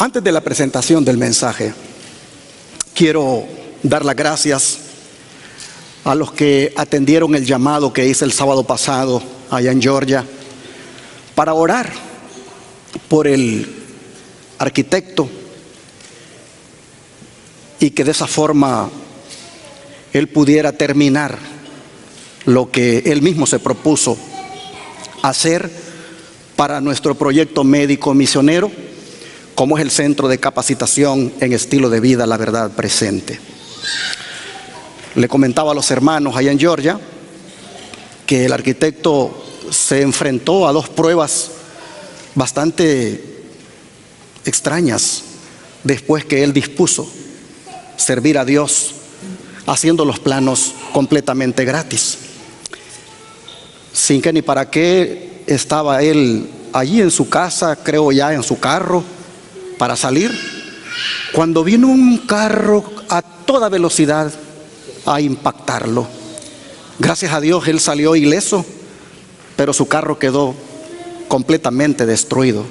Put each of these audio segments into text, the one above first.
Antes de la presentación del mensaje, quiero dar las gracias a los que atendieron el llamado que hice el sábado pasado allá en Georgia para orar por el arquitecto y que de esa forma él pudiera terminar lo que él mismo se propuso hacer para nuestro proyecto médico misionero, como es el Centro de Capacitación en Estilo de Vida La Verdad Presente. Le comentaba a los hermanos allá en Georgia que el arquitecto se enfrentó a dos pruebas bastante extrañas después que él dispuso servir a Dios haciendo los planos completamente gratis. Sin que ni para qué estaba él allí en su casa, creo ya en su carro, para salir, cuando vino un carro a toda velocidad a impactarlo. Gracias a Dios él salió ileso, pero su carro quedó completamente destruido.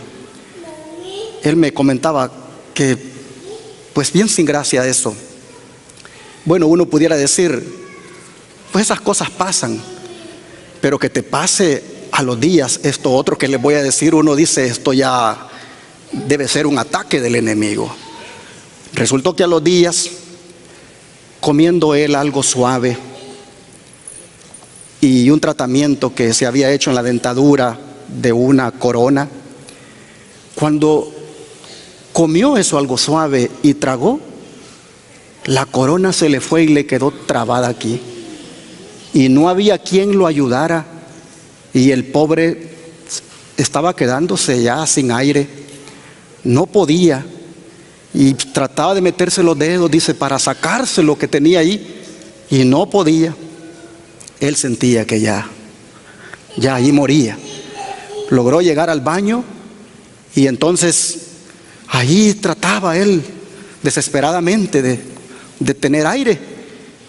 Él me comentaba que, pues bien sin gracia eso. Bueno, uno pudiera decir, pues esas cosas pasan, pero que te pase a los días esto otro que les voy a decir, uno dice, esto ya debe ser un ataque del enemigo. Resultó que a los días, comiendo él algo suave y un tratamiento que se había hecho en la dentadura de una corona, cuando comió eso algo suave y tragó, la corona se le fue y le quedó trabada aquí, y no había quien lo ayudara, y el pobre estaba quedándose ya sin aire. No podía, y trataba de meterse los dedos, dice, para sacarse lo que tenía ahí, y no podía. Él sentía que ya ahí moría. Logró llegar al baño, y entonces ahí trataba él desesperadamente de tener aire,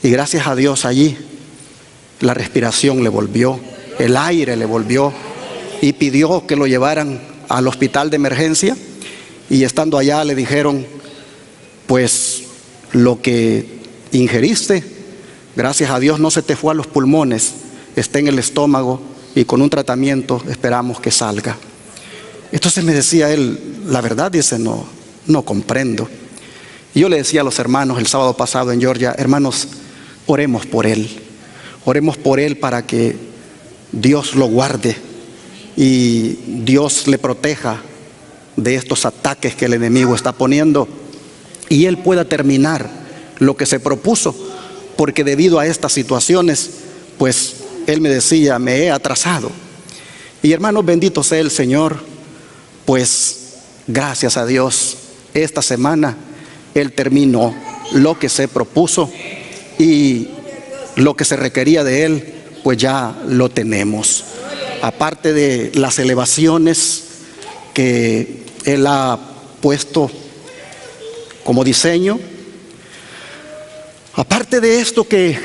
y gracias a Dios allí la respiración le volvió, el aire le volvió, y pidió que lo llevaran al hospital de emergencia. Y estando allá le dijeron, pues lo que ingeriste, gracias a Dios no se te fue a los pulmones, está en el estómago, y con un tratamiento esperamos que salga. Entonces me decía él, la verdad, dice, no comprendo. Y yo le decía a los hermanos el sábado pasado en Georgia, hermanos, oremos por él para que Dios lo guarde y Dios le proteja de estos ataques que el enemigo está poniendo, y él pueda terminar lo que se propuso, porque debido a estas situaciones, pues él me decía, me he atrasado. Y hermanos, bendito sea el Señor, pues gracias a Dios, esta semana él terminó lo que se propuso, y lo que se requería de él, pues ya lo tenemos. Aparte de las elevaciones que él ha puesto como diseño, aparte de esto que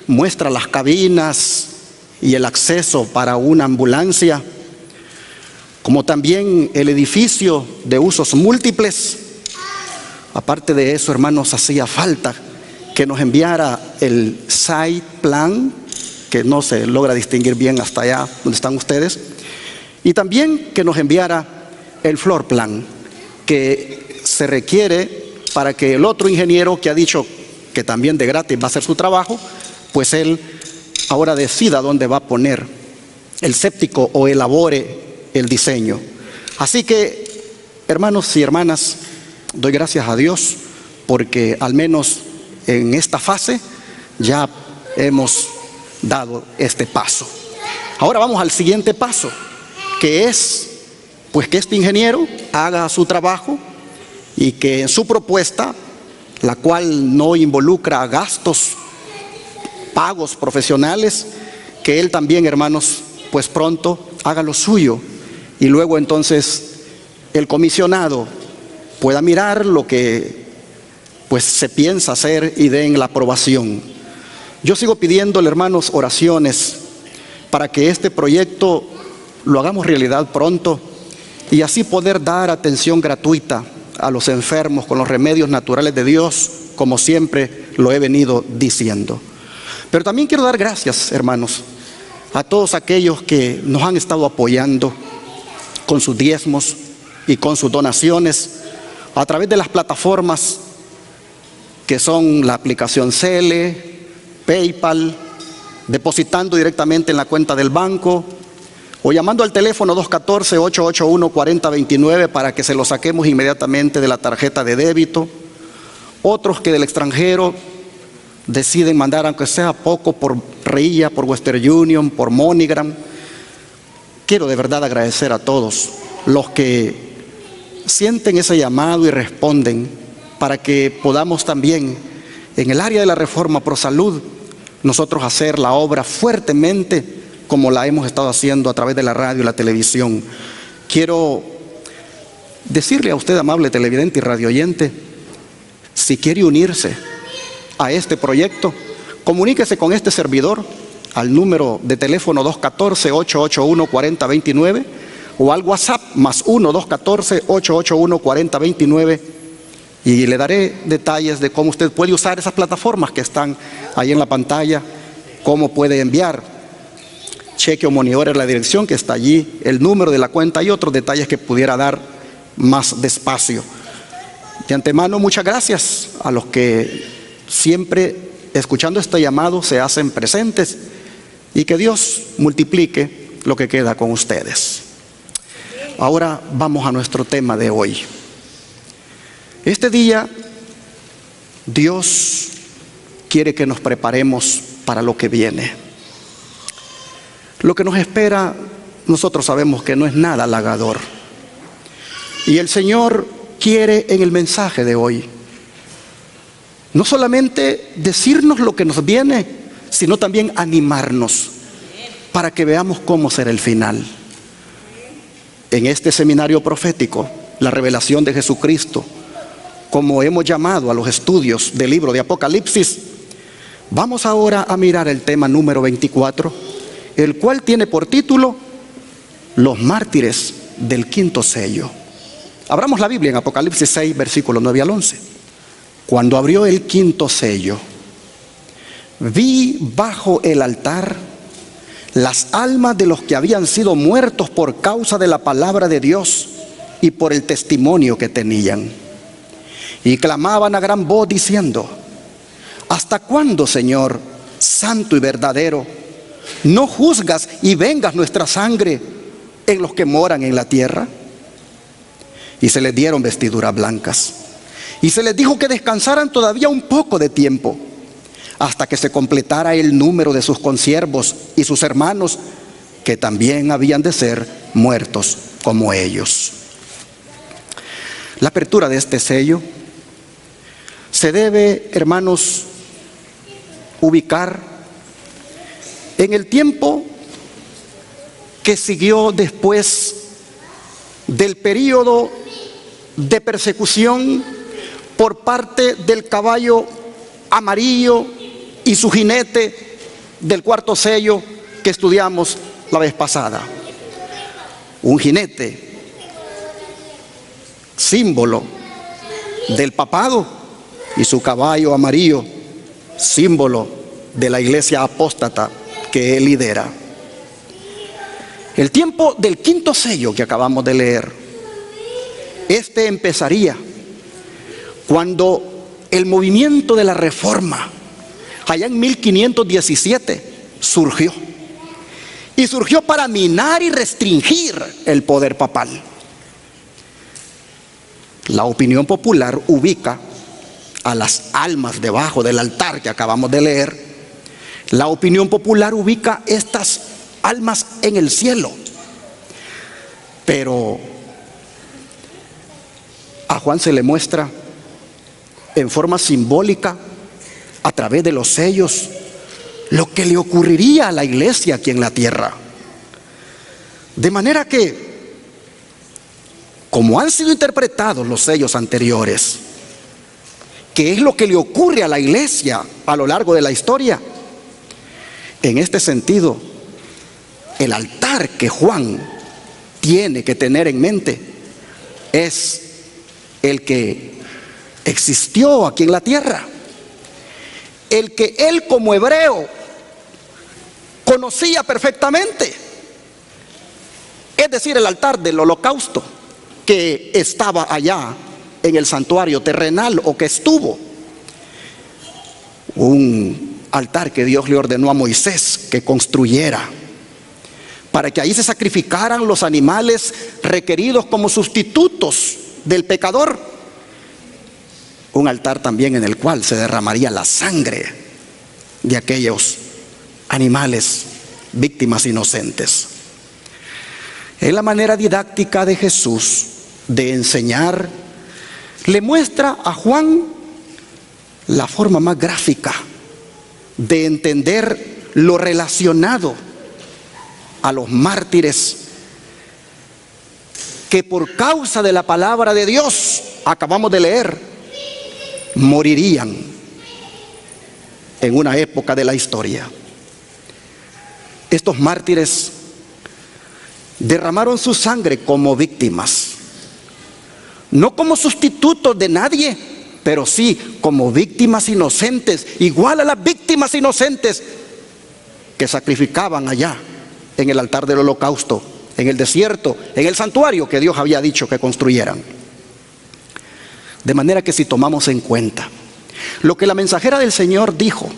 muestra las cabinas y el acceso para una ambulancia, como también el edificio de usos múltiples, aparte de eso, hermanos, hacía falta que nos enviara el site plan, que no se logra distinguir bien hasta allá donde están ustedes, y también que nos enviara el floor plan que se requiere para que el otro ingeniero que ha dicho que también de gratis va a hacer su trabajo, pues él ahora decida dónde va a poner el séptico o elabore el diseño. Así que, hermanos y hermanas, doy gracias a Dios porque al menos en esta fase ya hemos dado este paso. Ahora vamos al siguiente paso, que es pues que este ingeniero haga su trabajo y que en su propuesta, la cual no involucra gastos, pagos profesionales, que él también, hermanos, pues pronto haga lo suyo, y luego entonces el comisionado pueda mirar lo que pues se piensa hacer y den la aprobación. Yo sigo pidiéndole, hermanos, oraciones para que este proyecto lo hagamos realidad pronto, y así poder dar atención gratuita a los enfermos con los remedios naturales de Dios, como siempre lo he venido diciendo. Pero también quiero dar gracias, hermanos, a todos aquellos que nos han estado apoyando con sus diezmos y con sus donaciones a través de las plataformas que son la aplicación Cele, PayPal, depositando directamente en la cuenta del banco o llamando al teléfono 214-881-4029 para que se lo saquemos inmediatamente de la tarjeta de débito. Otros que del extranjero deciden mandar, aunque sea poco, por RIA, por Western Union, por MoneyGram. Quiero de verdad agradecer a todos los que sienten ese llamado y responden para que podamos también, en el área de la reforma pro salud, nosotros hacer la obra fuertemente como la hemos estado haciendo a través de la radio y la televisión. Quiero decirle a usted, amable televidente y radioyente, si quiere unirse a este proyecto, comuníquese con este servidor al número de teléfono 214-881-4029 o al WhatsApp más 1-214-881-4029 y le daré detalles de cómo usted puede usar esas plataformas que están ahí en la pantalla, cómo puede enviar cheque o monedero en la dirección que está allí, el número de la cuenta y otros detalles que pudiera dar más despacio. De antemano, muchas gracias a los que siempre, escuchando este llamado, se hacen presentes y que Dios multiplique lo que queda con ustedes. Ahora vamos a nuestro tema de hoy. Este día, Dios quiere que nos preparemos para lo que viene. Lo que nos espera, nosotros sabemos que no es nada halagador. Y el Señor quiere en el mensaje de hoy no solamente decirnos lo que nos viene, sino también animarnos para que veamos cómo será el final. En este seminario profético, la revelación de Jesucristo, como hemos llamado a los estudios del libro de Apocalipsis, vamos ahora a mirar el tema número 24, el cual tiene por título Los mártires del quinto sello. Abramos la Biblia en Apocalipsis 6, versículos 9 al 11. Cuando abrió el quinto sello, vi bajo el altar las almas de los que habían sido muertos por causa de la palabra de Dios y por el testimonio que tenían. Y clamaban a gran voz diciendo: ¿hasta cuándo, Señor, santo y verdadero, no juzgas y vengas nuestra sangre en los que moran en la tierra? Y se les dieron vestiduras blancas. Y se les dijo que descansaran todavía un poco de tiempo, hasta que se completara el número de sus consiervos y sus hermanos, que también habían de ser muertos como ellos. La apertura de este sello se debe, hermanos, ubicar en el tiempo que siguió después del período de persecución por parte del caballo amarillo y su jinete del cuarto sello que estudiamos la vez pasada. Un jinete, símbolo del papado, y su caballo amarillo, símbolo de la iglesia apóstata que él lidera. El tiempo del quinto sello que acabamos de leer, este empezaría cuando el movimiento de la reforma, allá en 1517, surgió. Y surgió para minar y restringir el poder papal. La opinión popular ubica a las almas debajo del altar que acabamos de leer. La opinión popular ubica estas almas en el cielo. Pero a Juan se le muestra en forma simbólica, a través de los sellos, lo que le ocurriría a la iglesia aquí en la tierra. De manera que, como han sido interpretados los sellos anteriores, ¿qué es lo que le ocurre a la iglesia a lo largo de la historia? En este sentido, el altar que Juan tiene que tener en mente es el que existió aquí en la tierra, el que él como hebreo conocía perfectamente, es decir, el altar del holocausto que estaba allá en el santuario terrenal, o que estuvo, un altar que Dios le ordenó a Moisés que construyera para que ahí se sacrificaran los animales requeridos como sustitutos del pecador. Un altar también en el cual se derramaría la sangre de aquellos animales, víctimas inocentes. En la manera didáctica de Jesús de enseñar, le muestra a Juan la forma más gráfica de entender lo relacionado a los mártires que por causa de la palabra de Dios, acabamos de leer, morirían en una época de la historia. Estos mártires derramaron su sangre como víctimas, no como sustitutos de nadie, pero sí como víctimas inocentes, igual a las víctimas inocentes que sacrificaban allá en el altar del holocausto, en el desierto, en el santuario que Dios había dicho que construyeran. De manera que si tomamos en cuenta lo que la mensajera del Señor dijo,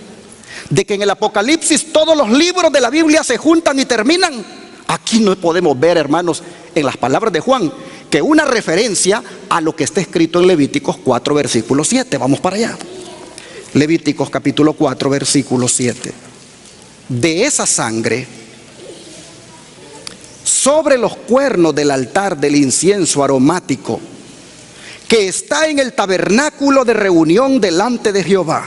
de que en el Apocalipsis todos los libros de la Biblia se juntan y terminan, aquí no podemos ver, hermanos, en las palabras de Juan, que una referencia a lo que está escrito en Levíticos 4, versículo 7. Vamos para allá. Levíticos capítulo 4, versículo 7. De esa sangre, sobre los cuernos del altar del incienso aromático, que está en el tabernáculo de reunión delante de Jehová,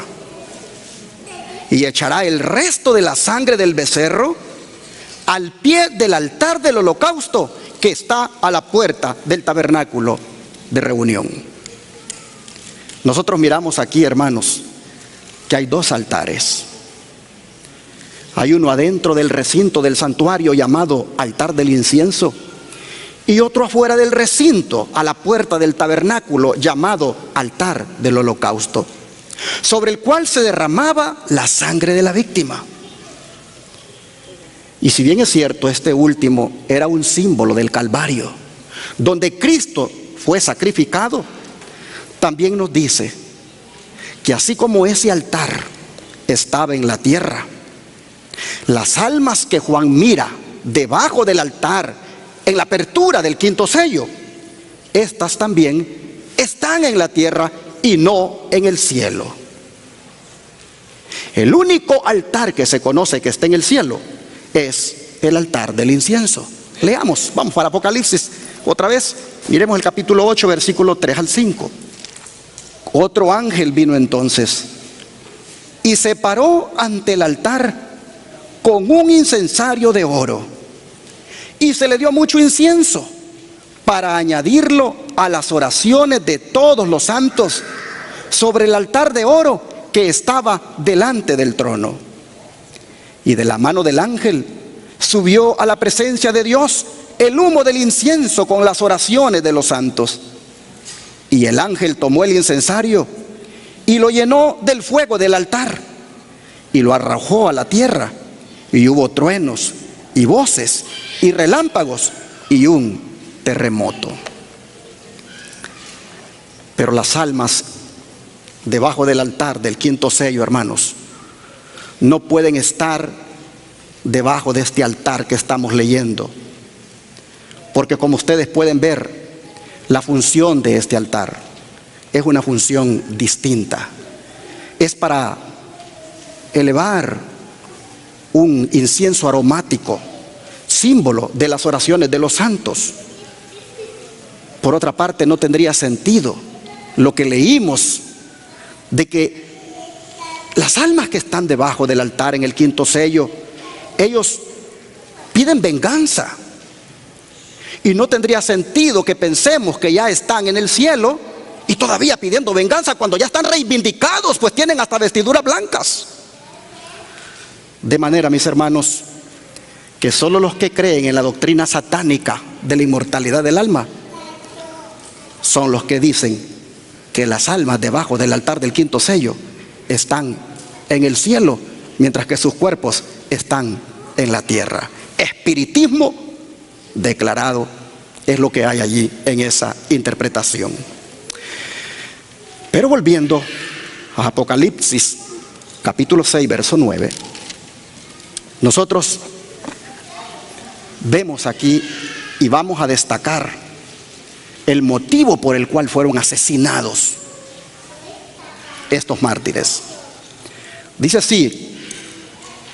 y echará el resto de la sangre del becerro al pie del altar del holocausto, que está a la puerta del tabernáculo de reunión. Nosotros miramos aquí, hermanos, que hay dos altares. Hay uno adentro del recinto del santuario llamado altar del incienso, y otro afuera del recinto, a la puerta del tabernáculo, llamado altar del holocausto, sobre el cual se derramaba la sangre de la víctima. Y si bien es cierto, este último era un símbolo del Calvario, donde Cristo fue sacrificado, también nos dice que así como ese altar estaba en la tierra, las almas que Juan mira debajo del altar en la apertura del quinto sello, estas también están en la tierra y no en el cielo. El único altar que se conoce que está en el cielo es el altar del incienso. Leamos, vamos para Apocalipsis otra vez, miremos el capítulo 8, versículo 3 al 5. Otro ángel vino entonces y se paró ante el altar con un incensario de oro, y se le dio mucho incienso para añadirlo a las oraciones de todos los santos sobre el altar de oro que estaba delante del trono. Y de la mano del ángel subió a la presencia de Dios el humo del incienso con las oraciones de los santos. Y el ángel tomó el incensario y lo llenó del fuego del altar y lo arrojó a la tierra, y hubo truenos y voces y relámpagos y un terremoto. Pero las almas debajo del altar del quinto sello, hermanos, no pueden estar debajo de este altar que estamos leyendo, porque como ustedes pueden ver, la función de este altar es una función distinta. Es para elevar un incienso aromático, símbolo de las oraciones de los santos. Por otra parte, no tendría sentido lo que leímos de que las almas que están debajo del altar en el quinto sello, ellos piden venganza. Y no tendría sentido que pensemos que ya están en el cielo y todavía pidiendo venganza cuando ya están reivindicados, pues tienen hasta vestiduras blancas. De manera, mis hermanos, que solo los que creen en la doctrina satánica de la inmortalidad del alma son los que dicen que las almas debajo del altar del quinto sello están en el cielo, mientras que sus cuerpos están en la tierra. Espiritismo declarado es lo que hay allí en esa interpretación. Pero volviendo a Apocalipsis capítulo 6, verso 9, nosotros vemos aquí y vamos a destacar el motivo por el cual fueron asesinados estos mártires. Dice así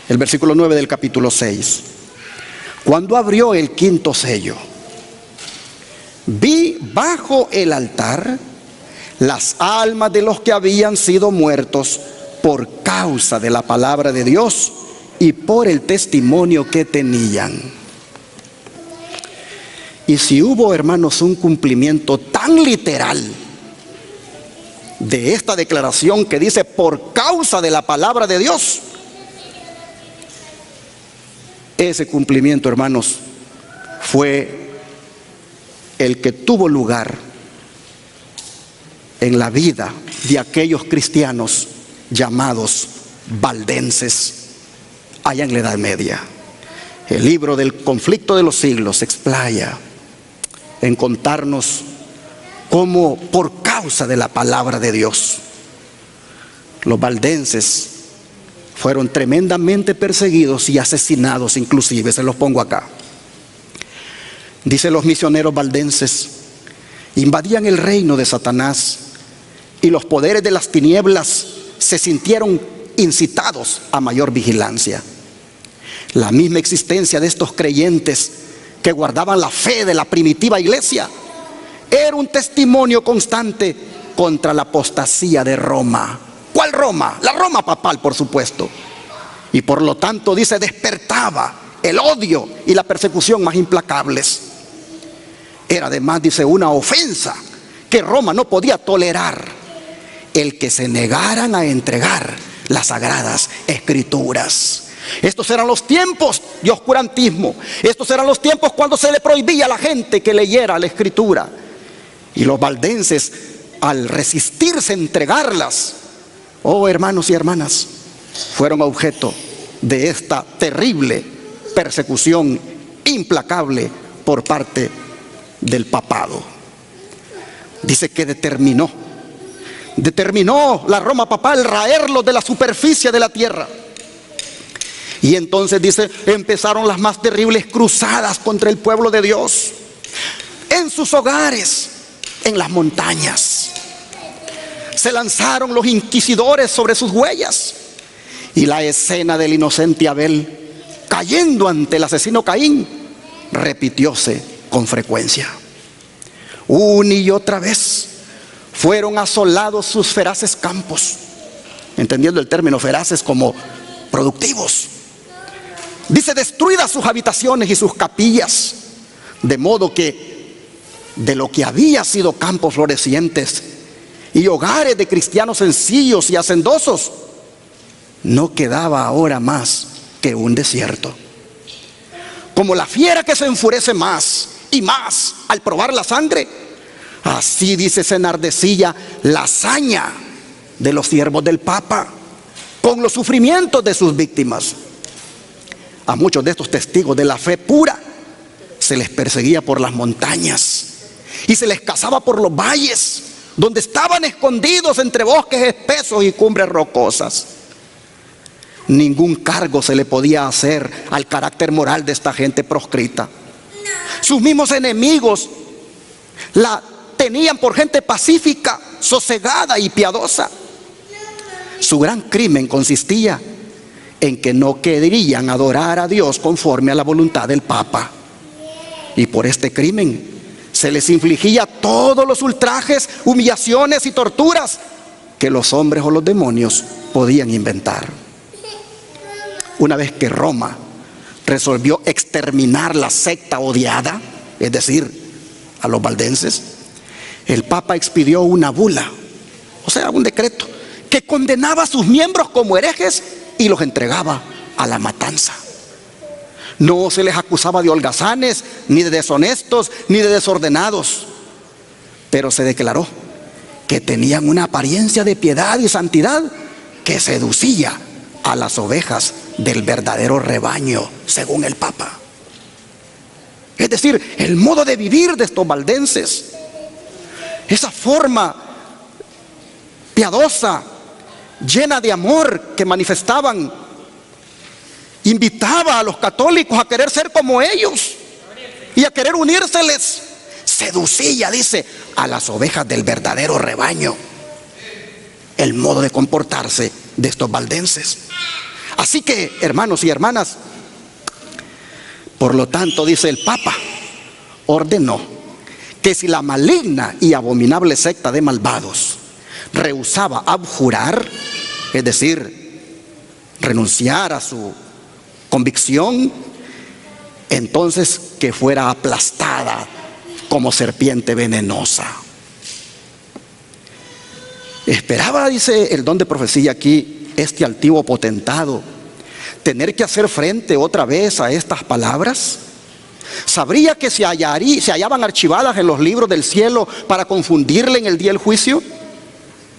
el versículo 9 del capítulo 6: cuando abrió el quinto sello, vi bajo el altar las almas de los que habían sido muertos por causa de la palabra de Dios y por el testimonio que tenían. Y si hubo, hermanos, un cumplimiento tan literal de esta declaración que dice por causa de la palabra de Dios, ese cumplimiento, hermanos, fue el que tuvo lugar en la vida de aquellos cristianos llamados valdenses allá en la Edad Media. El libro del conflicto de los siglos se explaya en contarnos cómo por causa de la palabra de Dios los valdenses fueron tremendamente perseguidos y asesinados, inclusive, se los pongo acá. Dice: los misioneros valdenses invadían el reino de Satanás y los poderes de las tinieblas se sintieron incitados a mayor vigilancia. La misma existencia de estos creyentes que guardaban la fe de la primitiva iglesia era un testimonio constante contra la apostasía de Roma. ¿Cuál Roma? La Roma papal, por supuesto. Y por lo tanto, dice, despertaba el odio y la persecución más implacables. Era además, dice, una ofensa que Roma no podía tolerar el que se negaran a entregar las sagradas escrituras. Estos eran los tiempos de oscurantismo. Estos eran los tiempos cuando se le prohibía a la gente que leyera la escritura. Y los valdenses, al resistirse a entregarlas, oh hermanos y hermanas, fueron objeto de esta terrible persecución implacable por parte del papado. Dice que determinó la Roma papal raerlos de la superficie de la tierra. Y entonces, dice, empezaron las más terribles cruzadas contra el pueblo de Dios, en sus hogares, en las montañas. Se lanzaron los inquisidores sobre sus huellas, y la escena del inocente Abel cayendo ante el asesino Caín repitióse con frecuencia. Una y otra vez fueron asolados sus feraces campos, entendiendo el término feraces como productivos. Dice, destruidas sus habitaciones y sus capillas, de modo que de lo que había sido campos florecientes y hogares de cristianos sencillos y hacendosos, no quedaba ahora más que un desierto. Como la fiera que se enfurece más y más al probar la sangre, así, dice, se enardecía la hazaña de los siervos del Papa con los sufrimientos de sus víctimas. A muchos de estos testigos de la fe pura se les perseguía por las montañas y se les cazaba por los valles, donde estaban escondidos entre bosques espesos y cumbres rocosas. Ningún cargo se le podía hacer al carácter moral de esta gente proscrita. Sus mismos enemigos la tenían por gente pacífica, sosegada y piadosa. Su gran crimen consistía en que no querían adorar a Dios conforme a la voluntad del Papa. Y por este crimen se les infligía todos los ultrajes, humillaciones y torturas que los hombres o los demonios podían inventar. Una vez que Roma resolvió exterminar la secta odiada, es decir, a los valdenses, el Papa expidió una bula, o sea, un decreto, que condenaba a sus miembros como herejes y los entregaba a la matanza. No se les acusaba de holgazanes, ni de deshonestos, ni de desordenados. pero se declaró que tenían una apariencia de piedad y santidad que seducía a las ovejas del verdadero rebaño, según el Papa. Es decir, el modo de vivir de estos valdenses, esa forma piadosa, llena de amor que manifestaban, invitaba a los católicos a querer ser como ellos y a querer unírseles. Seducía, dice, a las ovejas del verdadero rebaño, el modo de comportarse de estos valdenses. Así que, hermanos y hermanas, por lo tanto, dice el Papa, ordenó que si la maligna y abominable secta de malvados rehusaba abjurar, es decir, renunciar a su convicción, entonces que fuera aplastada como serpiente venenosa. Esperaba, dice el don de profecía aquí, este altivo potentado, tener que hacer frente otra vez a estas palabras. ¿Sabría que se hallaban archivadas en los libros del cielo para confundirle en el día del juicio?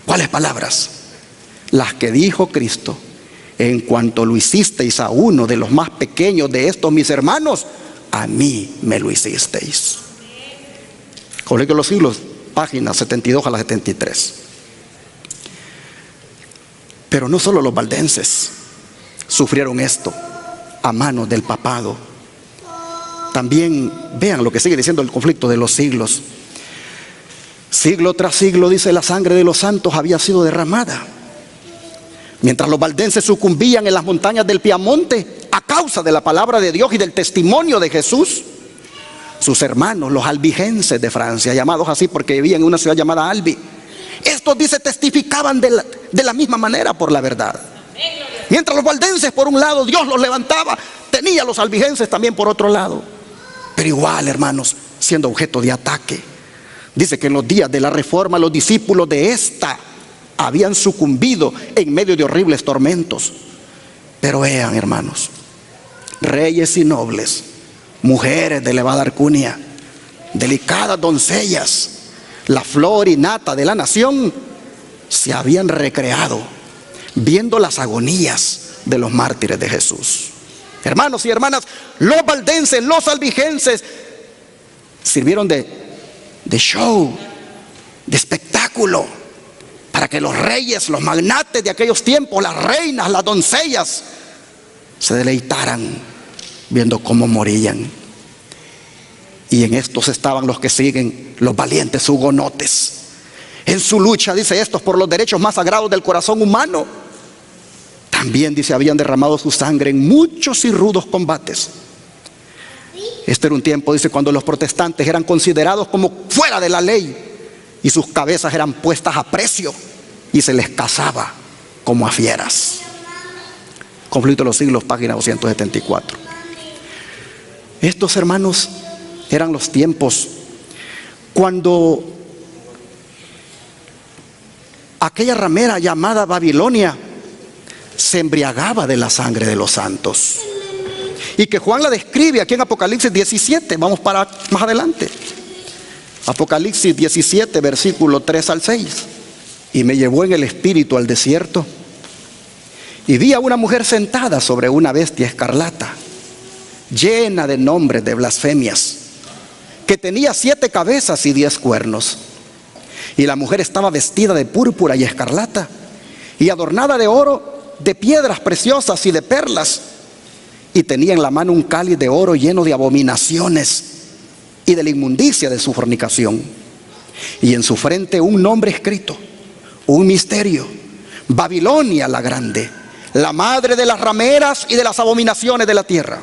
¿Cuáles palabras? Las que dijo Cristo: en cuanto lo hicisteis a uno de los más pequeños de estos mis hermanos, a mí me lo hicisteis. Colegio de los Siglos, páginas 72 a la 73. Pero no solo los valdenses sufrieron esto a manos del papado. También vean lo que sigue diciendo el conflicto de los siglos. Siglo tras siglo, dice, la sangre de los santos había sido derramada. Mientras los valdenses sucumbían en las montañas del Piamonte a causa de la palabra de Dios y del testimonio de Jesús, sus hermanos, los albigenses de Francia, llamados así porque vivían en una ciudad llamada Albi, estos, dice, testificaban de la misma manera por la verdad. Mientras los valdenses por un lado, Dios los levantaba, tenía a los albigenses también por otro lado. Pero igual, hermanos, siendo objeto de ataque. Dice que en los días de la Reforma los discípulos de esta habían sucumbido en medio de horribles tormentos. Pero vean, hermanos, reyes y nobles, mujeres de elevada alcurnia, delicadas doncellas, la flor y nata de la nación, se habían recreado viendo las agonías de los mártires de Jesús. Hermanos y hermanas, los valdenses, los albigenses sirvieron de show, de espectáculo, para que los reyes, los magnates de aquellos tiempos, las reinas, las doncellas, se deleitaran viendo cómo morían. Y en estos estaban los que siguen, los valientes hugonotes, en su lucha, dice, estos por los derechos más sagrados del corazón humano. También, dice, habían derramado su sangre en muchos y rudos combates. Este era un tiempo, dice, cuando los protestantes eran considerados como fuera de la ley y sus cabezas eran puestas a precio y se les cazaba como a fieras. Conflicto de los Siglos, página 274. Estos, hermanos, eran los tiempos cuando aquella ramera llamada Babilonia se embriagaba de la sangre de los santos, y que Juan la describe aquí en Apocalipsis 17. Vamos para más adelante. Apocalipsis 17, versículo 3 al 6. Y me llevó en el espíritu al desierto, y vi a una mujer sentada sobre una bestia escarlata, llena de nombres de blasfemias, que tenía 7 cabezas y 10 cuernos. Y la mujer estaba vestida de púrpura y escarlata, y adornada de oro, de piedras preciosas y de perlas, y tenía en la mano un cáliz de oro lleno de abominaciones y de la inmundicia de su fornicación, y en su frente un nombre escrito, un misterio: Babilonia la grande, la madre de las rameras y de las abominaciones de la tierra.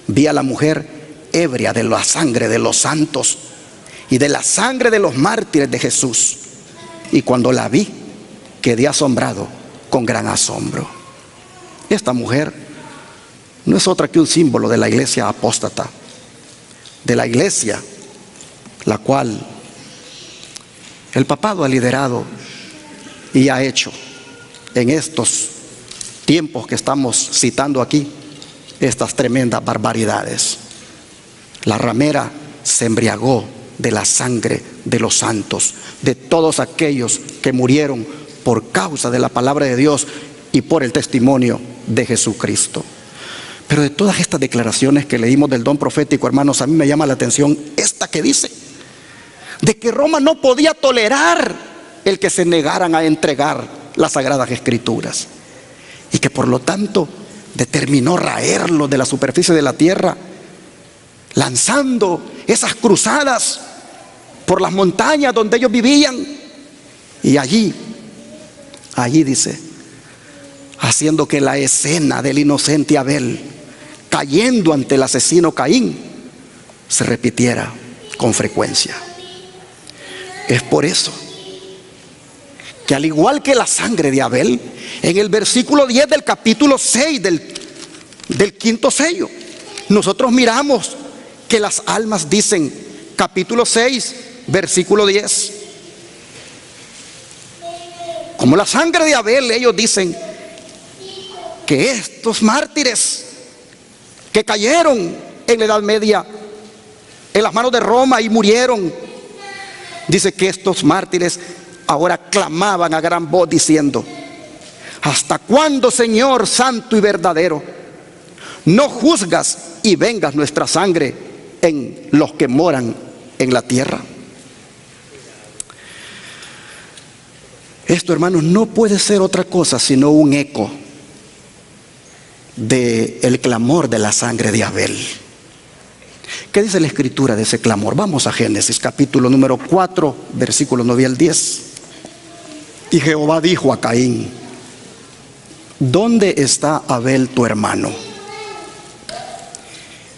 Vi a la mujer ebria de la sangre de los santos y de la sangre de los mártires de Jesús, y cuando la vi quedé asombrado con gran asombro. Esta mujer no es otra que un símbolo de la iglesia apóstata, de la iglesia la cual el papado ha liderado y ha hecho en estos tiempos que estamos citando aquí estas tremendas barbaridades. La ramera se embriagó de la sangre de los santos, de todos aquellos que murieron por causa de la palabra de Dios y por el testimonio de Jesucristo. Pero de todas estas declaraciones que leímos del don profético, hermanos, a mí me llama la atención esta que dice, de que Roma no podía tolerar el que se negaran a entregar las Sagradas Escrituras, y que por lo tanto determinó raerlos de la superficie de la tierra, lanzando esas cruzadas por las montañas donde ellos vivían, y allí dice, haciendo que la escena del inocente Abel cayendo ante el asesino Caín se repitiera con frecuencia. Es por eso que, al igual que la sangre de Abel, en el versículo 10 del capítulo 6 del quinto sello, nosotros miramos que las almas dicen, capítulo 6, versículo 10, como la sangre de Abel, ellos dicen que estos mártires que cayeron en la Edad Media en las manos de Roma y murieron, dice que estos mártires ahora clamaban a gran voz diciendo, ¿hasta cuándo, Señor santo y verdadero, no juzgas y vengas nuestra sangre en los que moran en la tierra? Esto, hermanos, no puede ser otra cosa sino un eco del clamor de la sangre de Abel. ¿Qué dice la escritura de ese clamor? Vamos a Génesis capítulo número 4, versículos 9 al 10. Y Jehová dijo a Caín, ¿dónde está Abel tu hermano?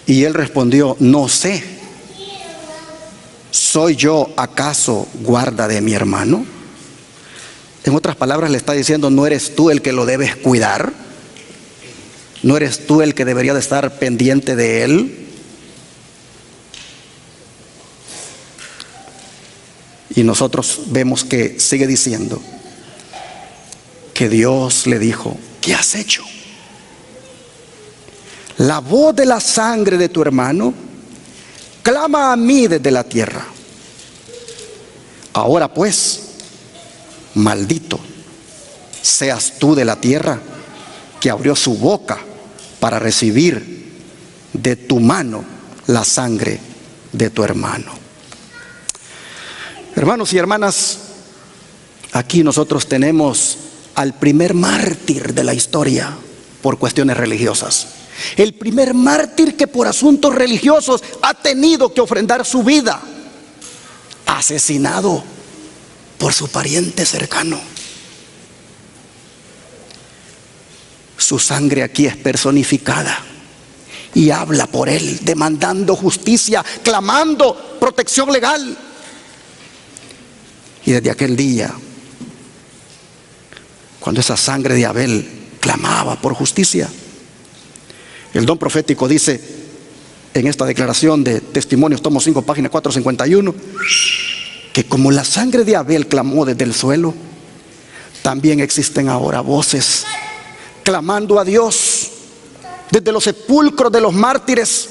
Y él respondió, no sé. ¿Soy yo acaso guarda de mi hermano? En otras palabras le está diciendo, ¿no eres tú el que lo debes cuidar? ¿No eres tú el que debería de estar pendiente de él? Y nosotros vemos que sigue diciendo que Dios le dijo, ¿qué has hecho? La voz de la sangre de tu hermano clama a mí desde la tierra. Ahora pues, maldito seas tú de la tierra, que abrió su boca para recibir de tu mano la sangre de tu hermano. Hermanos y hermanas, aquí nosotros tenemos al primer mártir de la historia por cuestiones religiosas. El primer mártir que por asuntos religiosos ha tenido que ofrendar su vida, asesinado por su pariente cercano. Su sangre aquí es personificada y habla por él, demandando justicia, clamando protección legal. Y desde aquel día, cuando esa sangre de Abel clamaba por justicia, el don profético dice en esta declaración de Testimonios, tomo 5, página 451, que como la sangre de Abel clamó desde el suelo, también existen ahora voces clamando a Dios desde los sepulcros de los mártires,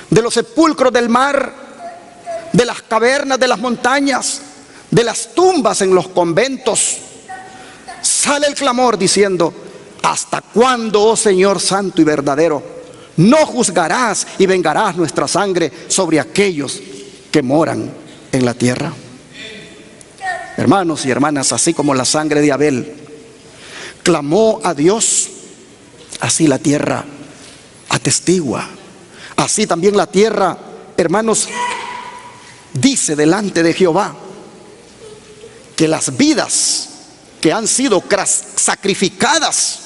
de los sepulcros del mar, de las cavernas, de las montañas, de las tumbas en los conventos. Sale el clamor diciendo, ¿hasta cuándo, oh Señor santo y verdadero, no juzgarás y vengarás nuestra sangre sobre aquellos que moran en la tierra? Hermanos y hermanas, así como la sangre de Abel clamó a Dios, así la tierra atestigua. Así también la tierra, hermanos, dice delante de Jehová que las vidas que han sido sacrificadas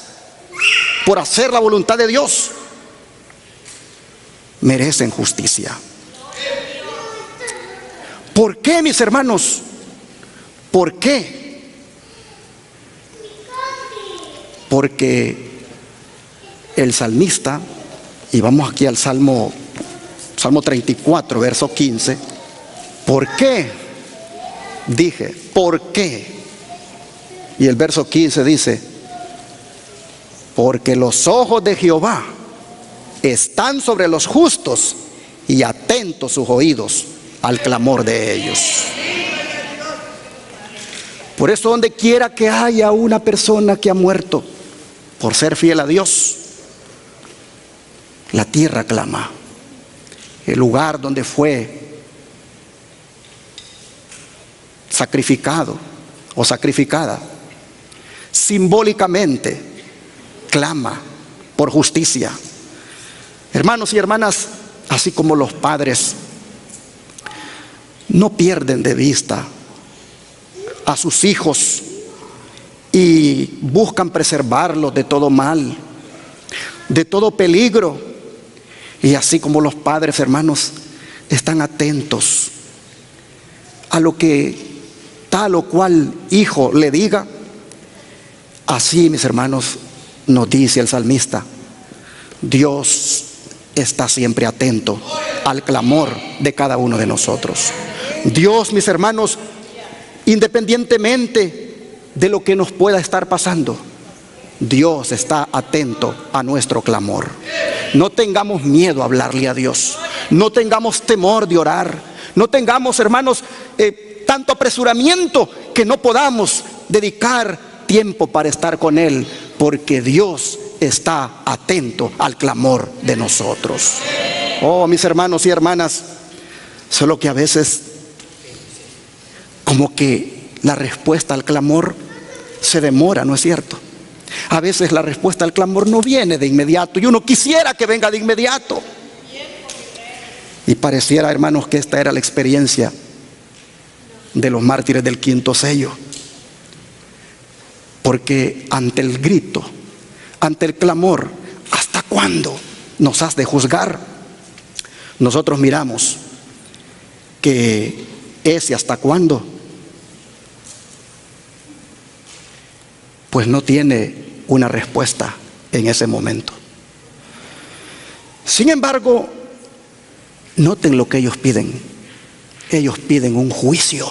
por hacer la voluntad de Dios merecen justicia. ¿Por qué, mis hermanos? ¿Por qué? Porque el salmista, y vamos aquí al Salmo 34, verso 15, ¿por qué? Dije, ¿por qué? Y el verso 15 dice, porque los ojos de Jehová están sobre los justos y atentos sus oídos al clamor de ellos. Por eso, donde quiera que haya una persona que ha muerto por ser fiel a Dios, la tierra clama. El lugar donde fue sacrificado o sacrificada, simbólicamente clama por justicia. Hermanos y hermanas, así como los padres no pierden de vista a sus hijos y buscan preservarlos de todo mal, de todo peligro, y así como los padres, hermanos, están atentos a lo que tal o cual hijo le diga, así, mis hermanos, nos dice el salmista, Dios está siempre atento al clamor de cada uno de nosotros. Dios, mis hermanos, independientemente de lo que nos pueda estar pasando, Dios está atento a nuestro clamor. No tengamos miedo a hablarle a Dios. No tengamos temor de orar. No tengamos, hermanos, tanto apresuramiento que no podamos dedicar tiempo para estar con Él, porque Dios está atento al clamor de nosotros. Oh, mis hermanos y hermanas, solo que a veces como que la respuesta al clamor se demora, ¿no es cierto? A veces la respuesta al clamor no viene de inmediato y uno quisiera que venga de inmediato. Y pareciera, hermanos, que esta era la experiencia de los mártires del quinto sello. Porque ante el grito, ante el clamor, ¿hasta cuándo nos has de juzgar? Nosotros miramos que ese hasta cuándo pues no tiene una respuesta en ese momento. Sin embargo, noten lo que ellos piden. Ellos piden un juicio.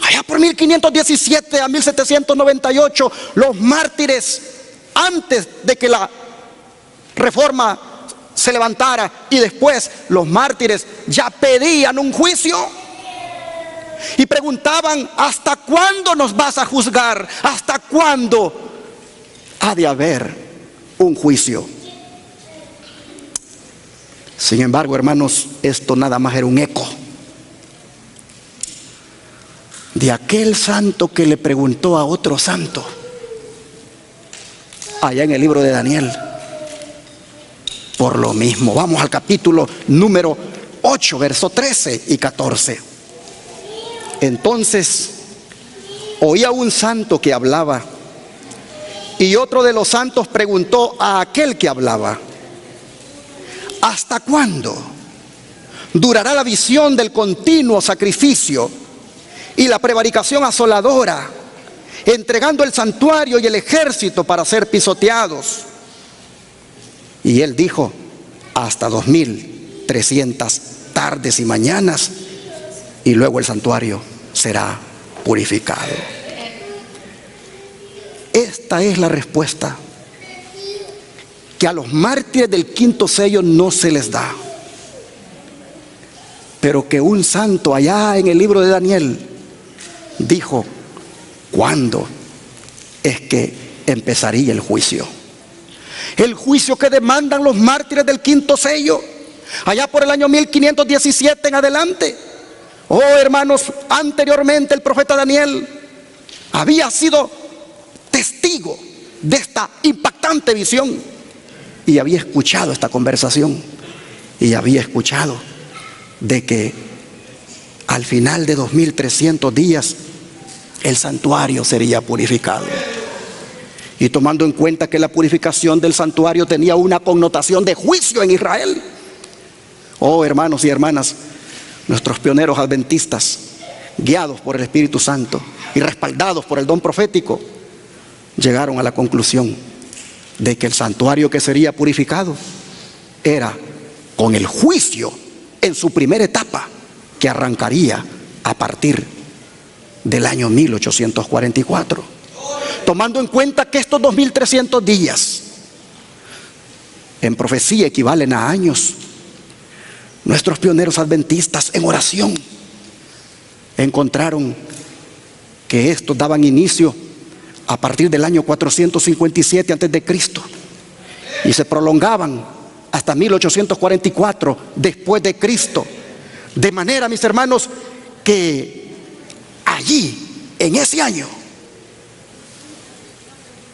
Allá por 1517 a 1798, los mártires, antes de que la reforma se levantara, y después los mártires ya pedían un juicio. Y preguntaban, ¿hasta cuándo nos vas a juzgar? ¿Hasta cuándo ha de haber un juicio? Sin embargo, hermanos, esto nada más era un eco de aquel santo que le preguntó a otro santo, allá en el libro de Daniel, por lo mismo. Vamos al capítulo número 8, verso 13 y 14. Entonces oía un santo que hablaba, y otro de los santos preguntó a aquel que hablaba, ¿hasta cuándo durará la visión del continuo sacrificio y la prevaricación asoladora, entregando el santuario y el ejército para ser pisoteados? Y él dijo, hasta 2300 tardes y mañanas, y luego el santuario será purificado. Esta es la respuesta que a los mártires del quinto sello no se les da, pero que un santo allá en el libro de Daniel dijo, ¿cuándo es que empezaría el juicio? El juicio que demandan los mártires del quinto sello, allá por el año 1517 en adelante. Oh, hermanos, anteriormente el profeta Daniel había sido testigo de esta impactante visión y había escuchado esta conversación y había escuchado de que al final de 2300 días el santuario sería purificado. Y tomando en cuenta que la purificación del santuario tenía una connotación de juicio en Israel, oh, hermanos y hermanas, nuestros pioneros adventistas, guiados por el Espíritu Santo y respaldados por el don profético, llegaron a la conclusión de que el santuario que sería purificado era con el juicio en su primera etapa, que arrancaría a partir del año 1844. Tomando en cuenta que estos 2300 días en profecía equivalen a años, nuestros pioneros adventistas en oración encontraron que estos daban inicio a partir del año 457 antes de Cristo y se prolongaban hasta 1844 después de Cristo. De manera, mis hermanos, que allí, en ese año,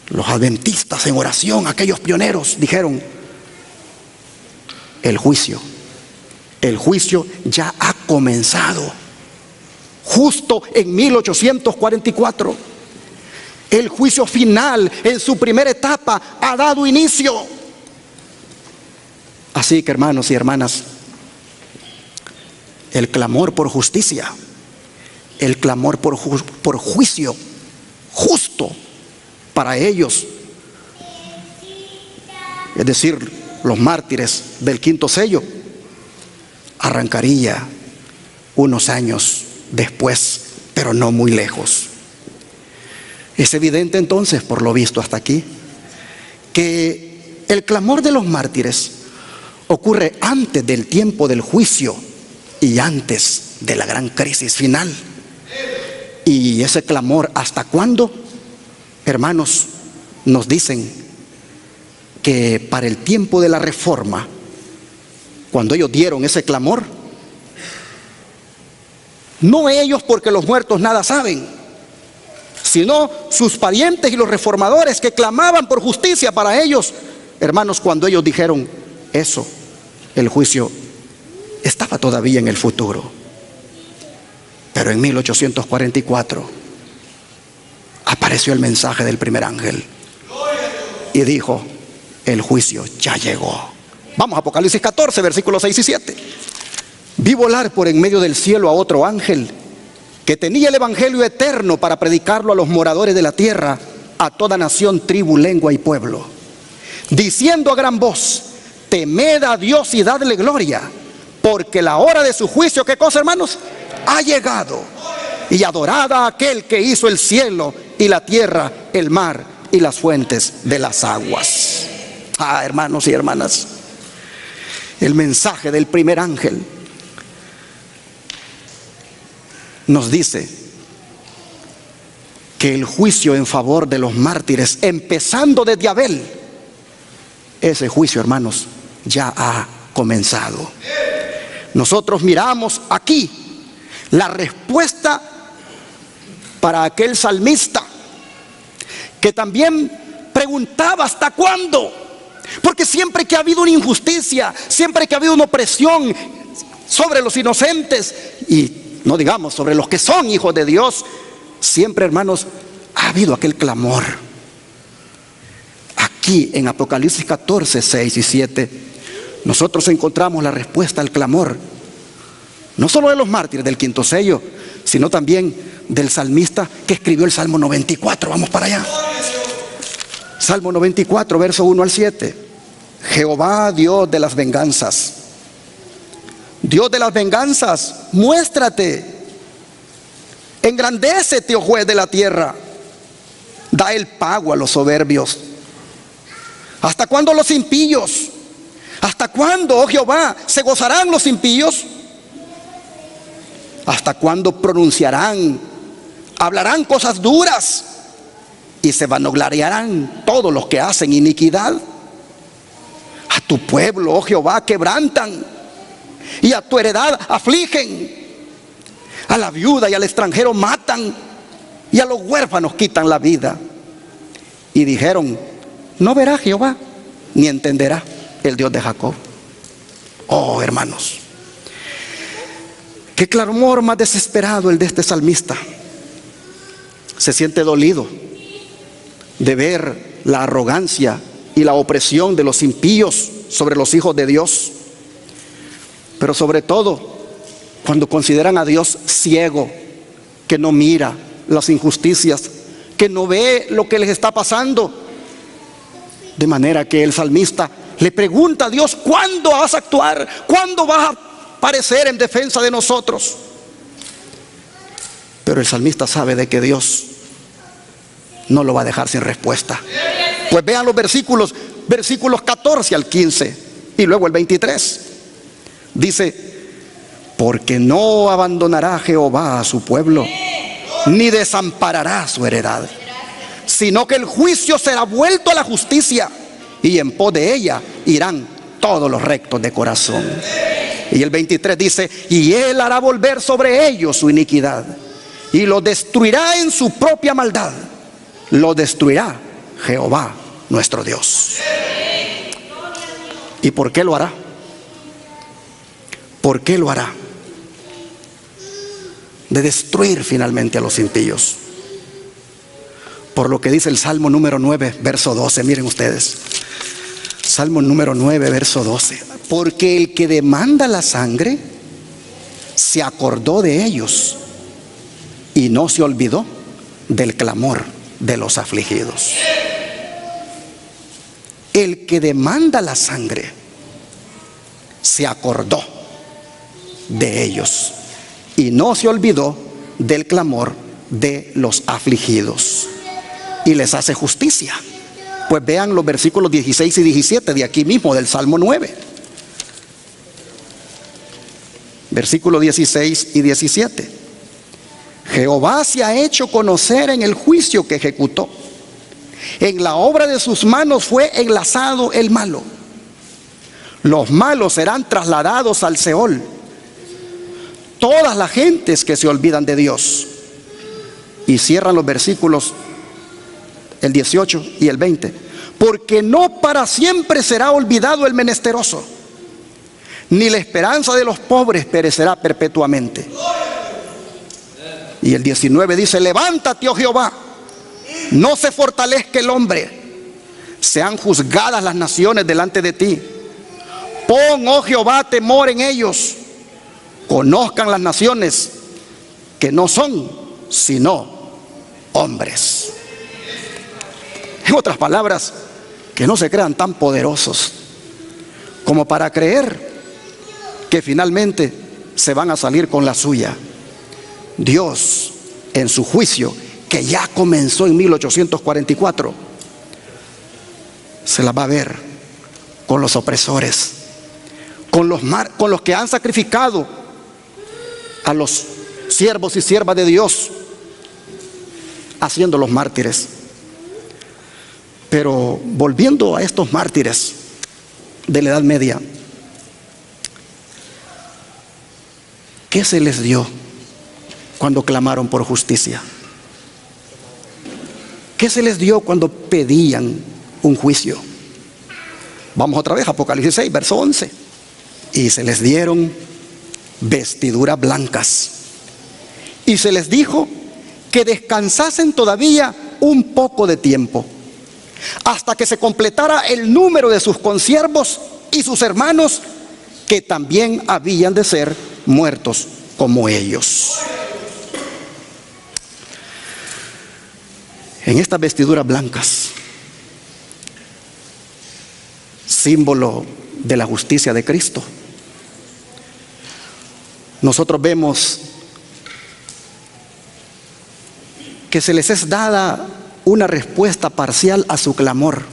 los adventistas en oración, aquellos pioneros, dijeron: el juicio ya ha comenzado. Justo en 1844, el juicio final en su primera etapa ha dado inicio. Así que, hermanos y hermanas, el clamor por justicia, el clamor por juicio justo para ellos, es decir, los mártires del quinto sello, arrancaría unos años después, pero no muy lejos. Es evidente entonces, por lo visto hasta aquí, que el clamor de los mártires ocurre antes del tiempo del juicio y antes de la gran crisis final. Y ese clamor, ¿hasta cuándo? Hermanos, nos dicen que para el tiempo de la Reforma, cuando ellos dieron ese clamor, no ellos, porque los muertos nada saben, sino sus parientes y los reformadores que clamaban por justicia para ellos. Hermanos, cuando ellos dijeron eso, el juicio estaba todavía en el futuro. Pero en 1844 apareció el mensaje del primer ángel y dijo: el juicio ya llegó. Vamos a Apocalipsis 14, versículos 6 y 7. Vi volar por en medio del cielo a otro ángel que tenía el evangelio eterno para predicarlo a los moradores de la tierra, a toda nación, tribu, lengua y pueblo, diciendo a gran voz: temed a Dios y dadle gloria, porque la hora de su juicio, ¿qué cosa, hermanos? Ha llegado. Y adorad a aquel que hizo el cielo y la tierra, el mar y las fuentes de las aguas. Hermanos y hermanas, el mensaje del primer ángel nos dice que el juicio en favor de los mártires, empezando desde Abel, ese juicio, hermanos, ya ha comenzado. Nosotros miramos aquí la respuesta para aquel salmista que también preguntaba: ¿hasta cuándo? Porque siempre que ha habido una injusticia, siempre que ha habido una opresión sobre los inocentes, y no digamos sobre los que son hijos de Dios, siempre, hermanos, ha habido aquel clamor. Aquí en Apocalipsis 14, 6 y 7, nosotros encontramos la respuesta al clamor, no solo de los mártires del quinto sello, sino también del salmista que escribió el Salmo 94. Vamos para allá. Salmo 94, verso 1 al 7. Jehová, Dios de las venganzas, Dios de las venganzas, muéstrate, engrandécete, oh juez de la tierra, da el pago a los soberbios. ¿Hasta cuándo los impíos? ¿Hasta cuándo, oh Jehová, se gozarán los impíos? ¿Hasta cuándo pronunciarán, hablarán cosas duras y se vanagloriarán todos los que hacen iniquidad? A tu pueblo, oh Jehová, quebrantan y a tu heredad afligen. A la viuda y al extranjero matan y a los huérfanos quitan la vida. Y dijeron: no verá Jehová ni entenderá el Dios de Jacob. Oh, hermanos, qué clamor más desesperado el de este salmista. Se siente dolido de ver la arrogancia y la opresión de los impíos sobre los hijos de Dios, pero sobre todo cuando consideran a Dios ciego, que no mira las injusticias, que no ve lo que les está pasando. De manera que el salmista le pregunta a Dios: ¿cuándo vas a actuar? ¿Cuándo vas a aparecer en defensa de nosotros? Pero el salmista sabe de que Dios no lo va a dejar sin respuesta. Pues vean los versículos 14 al 15 y luego el 23. Dice, porque no abandonará Jehová a su pueblo, ni desamparará su heredad, sino que el juicio será vuelto a la justicia, y en pos de ella irán todos los rectos de corazón. Y el 23 dice, y él hará volver sobre ellos su iniquidad, y los destruirá en su propia maldad. Lo destruirá Jehová nuestro Dios. ¿Y por qué lo hará? ¿Por qué lo hará? De destruir finalmente a los impíos. Por lo que dice el Salmo número 9, verso 12. Miren ustedes. Salmo número 9, verso 12. Porque el que demanda la sangre se acordó de ellos y no se olvidó del clamor de los afligidos. El que demanda la sangre se acordó de ellos y no se olvidó del clamor de los afligidos, y les hace justicia. Pues vean los versículos 16 y 17 de aquí mismo del Salmo 9. Versículos 16 y 17. Jehová se ha hecho conocer en el juicio que ejecutó. En la obra de sus manos fue enlazado el malo. Los malos serán trasladados al Seol. Todas las gentes que se olvidan de Dios. Y cierran los versículos el 18 y el 20. Porque no para siempre será olvidado el menesteroso, ni la esperanza de los pobres perecerá perpetuamente. Y el 19 dice, levántate, oh Jehová, no se fortalezca el hombre, sean juzgadas las naciones delante de ti. Pon, oh Jehová, temor en ellos, conozcan las naciones que no son sino hombres. En otras palabras, que no se crean tan poderosos como para creer que finalmente se van a salir con la suya. Dios, en su juicio, que ya comenzó en 1844, se la va a ver con los opresores, con los que han sacrificado a los siervos y siervas de Dios, haciéndolos mártires. Pero volviendo a estos mártires de la Edad Media, ¿qué se les dio cuando clamaron por justicia? ¿Qué se les dio cuando pedían un juicio? Vamos otra vez a Apocalipsis 6, verso 11. Y se les dieron vestiduras blancas, y se les dijo que descansasen todavía un poco de tiempo, hasta que se completara el número de sus consiervos y sus hermanos, que también habían de ser muertos como ellos. En estas vestiduras blancas, símbolo de la justicia de Cristo, nosotros vemos que se les es dada una respuesta parcial a su clamor,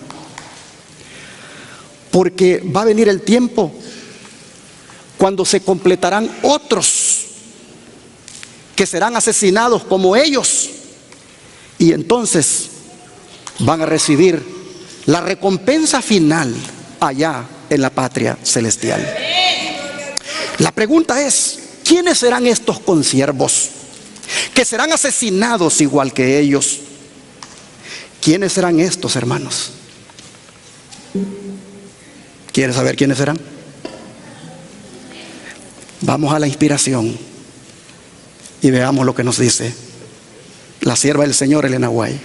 porque va a venir el tiempo cuando se completarán otros que serán asesinados como ellos, y entonces van a recibir la recompensa final allá en la patria celestial. La pregunta es, ¿quiénes serán estos consiervos que serán asesinados igual que ellos? ¿Quiénes serán estos, hermanos? ¿Quieres saber quiénes serán? Vamos a la inspiración y veamos lo que nos dice la sierva del Señor, Elena White,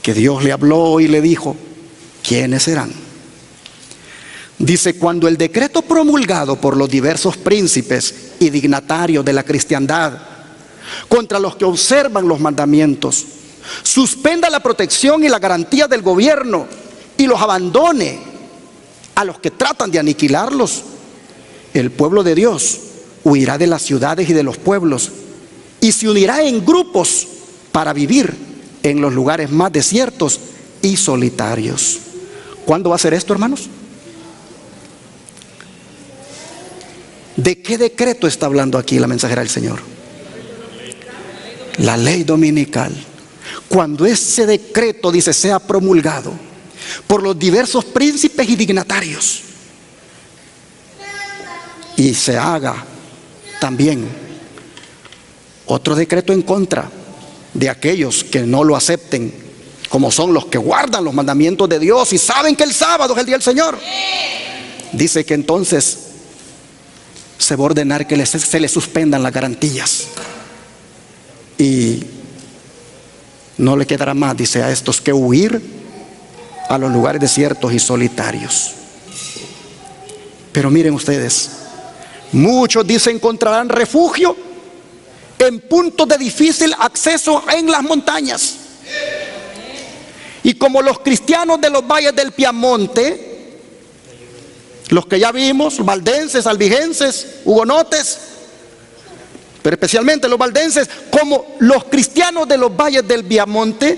que Dios le habló y le dijo, ¿quiénes serán? Dice, cuando el decreto promulgado por los diversos príncipes y dignatarios de la cristiandad contra los que observan los mandamientos suspenda la protección y la garantía del gobierno y los abandone a los que tratan de aniquilarlos, el pueblo de Dios huirá de las ciudades y de los pueblos y se unirá en grupos para vivir en los lugares más desiertos y solitarios. ¿Cuándo va a ser esto, hermanos? ¿De qué decreto está hablando aquí la mensajera del Señor? La ley dominical. Cuando ese decreto, dice, sea promulgado por los diversos príncipes y dignatarios y se haga también otro decreto en contra de aquellos que no lo acepten, como son los que guardan los mandamientos de Dios y saben que el sábado es el día del Señor, dice que entonces se va a ordenar que se les suspendan las garantías y no le quedará más, dice, a estos que huir a los lugares desiertos y solitarios. Pero miren ustedes, muchos, dice, encontrarán refugio en puntos de difícil acceso en las montañas. Y como los cristianos de los valles del Piamonte, los que ya vimos, valdenses, albigenses, hugonotes, pero especialmente los valdenses, como los cristianos de los valles del Piamonte,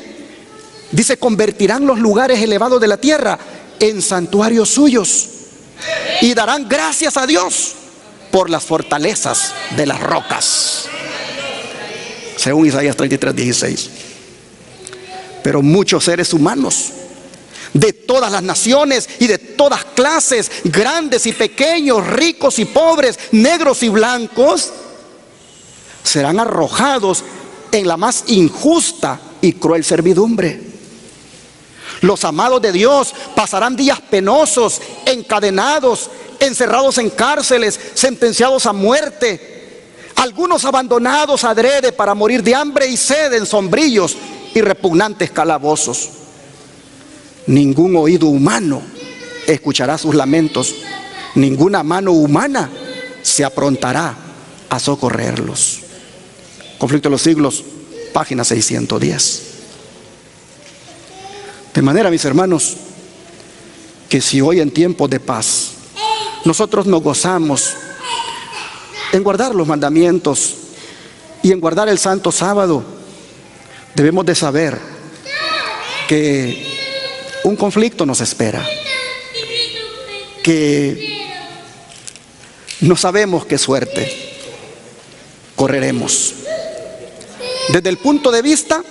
dice, convertirán los lugares elevados de la tierra en santuarios suyos y darán gracias a Dios por las fortalezas de las rocas, según Isaías 33:16. Pero muchos seres humanos de todas las naciones y de todas clases, grandes y pequeños, ricos y pobres, negros y blancos, serán arrojados en la más injusta y cruel servidumbre. Los amados de Dios pasarán días penosos, encadenados, encerrados en cárceles, sentenciados a muerte, algunos abandonados adrede para morir de hambre y sed en sombríos y repugnantes calabozos. Ningún oído humano escuchará sus lamentos, ninguna mano humana se aprontará a socorrerlos. Conflicto de los siglos, página 610. De manera, mis hermanos, que si hoy en tiempos de paz nosotros nos gozamos en guardar los mandamientos y en guardar el santo sábado, debemos de saber que un conflicto nos espera, que no sabemos qué suerte correremos desde el punto de vista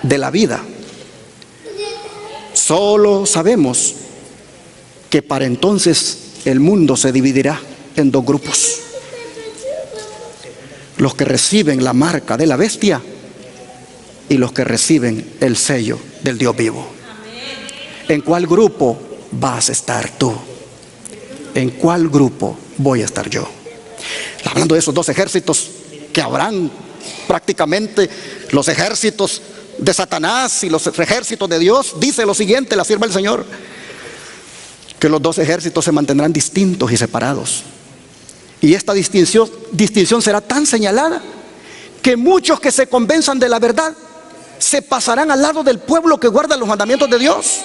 de la vida. Solo sabemos que para entonces el mundo se dividirá en dos grupos: los que reciben la marca de la bestia y los que reciben el sello del Dios vivo. ¿En cuál grupo vas a estar tú? ¿En cuál grupo voy a estar yo? Hablando de esos dos ejércitos que habrán, prácticamente los ejércitos de Satanás y los ejércitos de Dios, dice lo siguiente la sierva del Señor, que los dos ejércitos se mantendrán distintos y separados. Y esta distinción será tan señalada que muchos que se convenzan de la verdad se pasarán al lado del pueblo que guarda los mandamientos de Dios.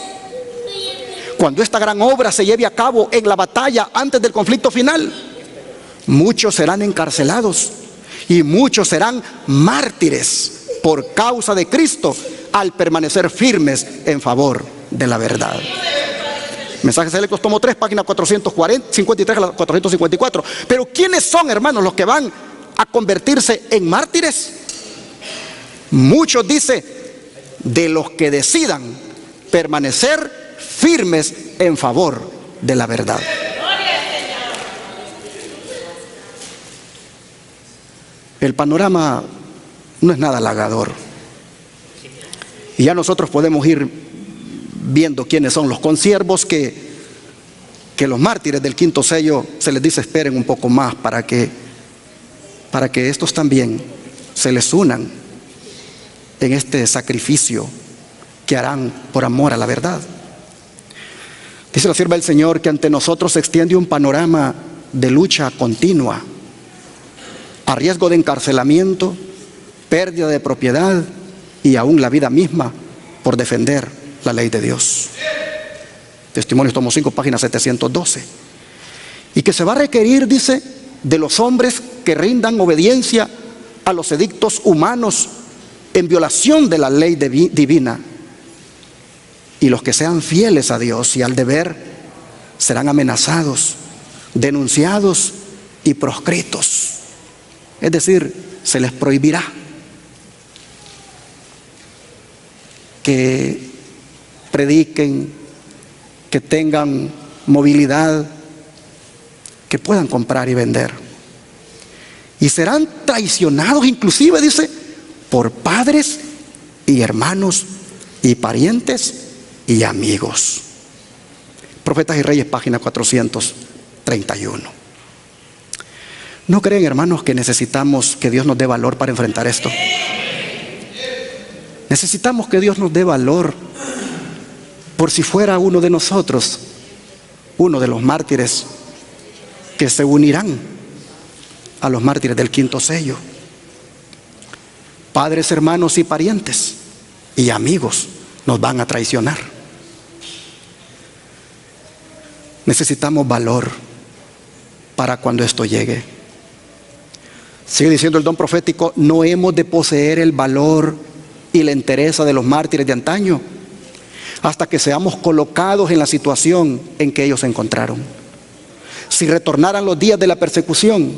Cuando esta gran obra se lleve a cabo en la batalla antes del conflicto final, muchos serán encarcelados y muchos serán mártires por causa de Cristo al permanecer firmes en favor de la verdad. Mensajes Selectos, tomo 3, página 453 a la 454. Pero ¿quiénes son, hermanos, los que van a convertirse en mártires? Muchos, dice, de los que decidan permanecer firmes en favor de la verdad. El panorama no es nada halagador. Y ya nosotros podemos ir viendo quiénes son los consiervos que los mártires del quinto sello se les dice esperen un poco más para que estos también se les unan en este sacrificio que harán por amor a la verdad. Dice la sierva del Señor que ante nosotros se extiende un panorama de lucha continua, a riesgo de encarcelamiento, pérdida de propiedad y aún la vida misma por defender la ley de Dios. Testimonios, tomo 5, página 712. Y que se va a requerir, dice, de los hombres que rindan obediencia a los edictos humanos en violación de la ley divina. Y los que sean fieles a Dios y al deber serán amenazados, denunciados y proscritos. Es decir, se les prohibirá que prediquen, que tengan movilidad, que puedan comprar y vender. Y serán traicionados inclusive, dice, por padres y hermanos y parientes y amigos. Profetas y Reyes, página 431. ¿No creen, hermanos, que necesitamos que Dios nos dé valor para enfrentar esto? Necesitamos que Dios nos dé valor por si fuera uno de nosotros, uno de los mártires que se unirán a los mártires del quinto sello. Padres, hermanos y parientes y amigos nos van a traicionar. Necesitamos valor para cuando esto llegue. Sigue diciendo el don profético: no hemos de poseer el valor y la entereza de los mártires de antaño hasta que seamos colocados en la situación en que ellos se encontraron. Si retornaran los días de la persecución,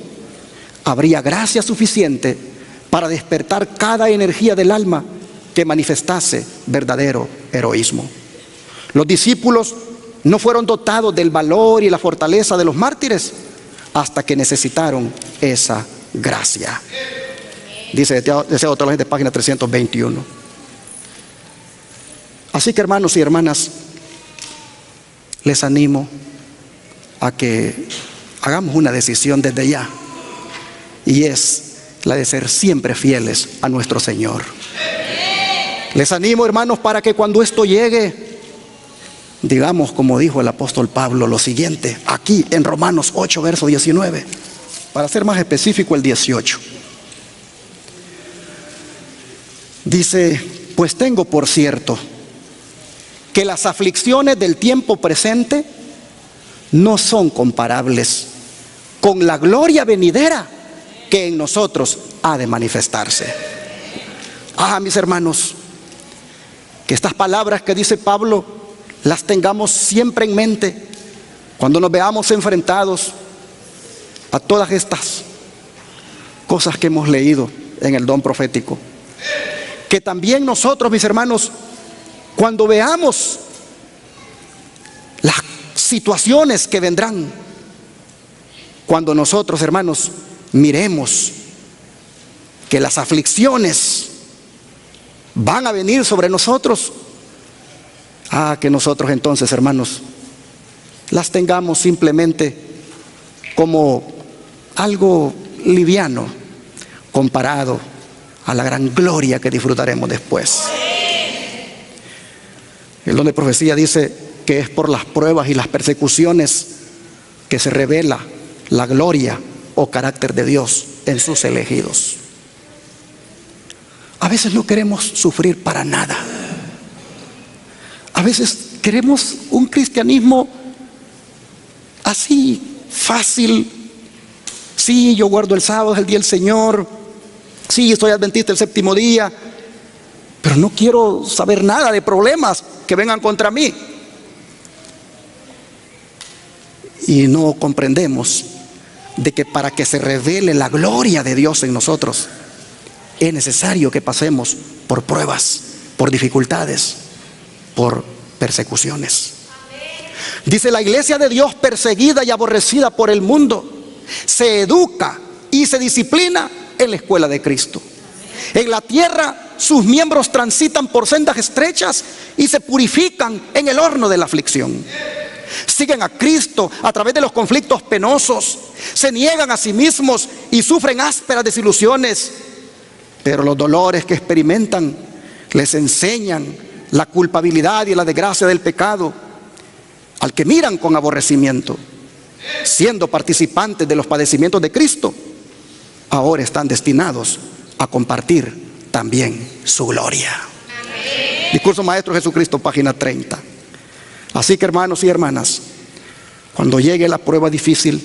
habría gracia suficiente para despertar cada energía del alma que manifestase verdadero heroísmo. Los discípulos no fueron dotados del valor y la fortaleza de los mártires hasta que necesitaron esa gracia. Dice Deseo Teología, página 321. Así que, hermanos y hermanas, les animo a que hagamos una decisión desde ya, y es la de ser siempre fieles a nuestro Señor. Les animo, hermanos, para que cuando esto llegue, digamos como dijo el apóstol Pablo lo siguiente, aquí en Romanos 8, verso 19, para ser más específico el 18. Dice: pues tengo por cierto que las aflicciones del tiempo presente no son comparables con la gloria venidera que en nosotros ha de manifestarse. Mis hermanos, que estas palabras que dice Pablo las tengamos siempre en mente cuando nos veamos enfrentados a todas estas cosas que hemos leído en el don profético. Que también nosotros, mis hermanos, cuando veamos las situaciones que vendrán, cuando nosotros, hermanos, miremos que las aflicciones van a venir sobre nosotros, que nosotros entonces, hermanos, las tengamos simplemente como algo liviano comparado a la gran gloria que disfrutaremos después. El don de profecía dice que es por las pruebas y las persecuciones que se revela la gloria o carácter de Dios en sus elegidos. A veces no queremos sufrir para nada. A veces queremos un cristianismo así, fácil. Sí, yo guardo el sábado, es el día del Señor. Sí, soy adventista el séptimo día, pero no quiero saber nada de problemas que vengan contra mí. Y no comprendemos de que para que se revele la gloria de Dios en nosotros, es necesario que pasemos por pruebas, por dificultades, por persecuciones. Dice: la iglesia de Dios, perseguida y aborrecida por el mundo, se educa y se disciplina en la escuela de Cristo. En la tierra sus miembros transitan por sendas estrechas y se purifican en el horno de la aflicción. Siguen a Cristo a través de los conflictos penosos, se niegan a sí mismos y sufren ásperas desilusiones, pero los dolores que experimentan les enseñan la culpabilidad y la desgracia del pecado. Al que miran con aborrecimiento, siendo participantes de los padecimientos de Cristo, ahora están destinados a compartir también su gloria. Amén. Discurso Maestro Jesucristo, página 30. Así que, hermanos y hermanas, cuando llegue la prueba difícil,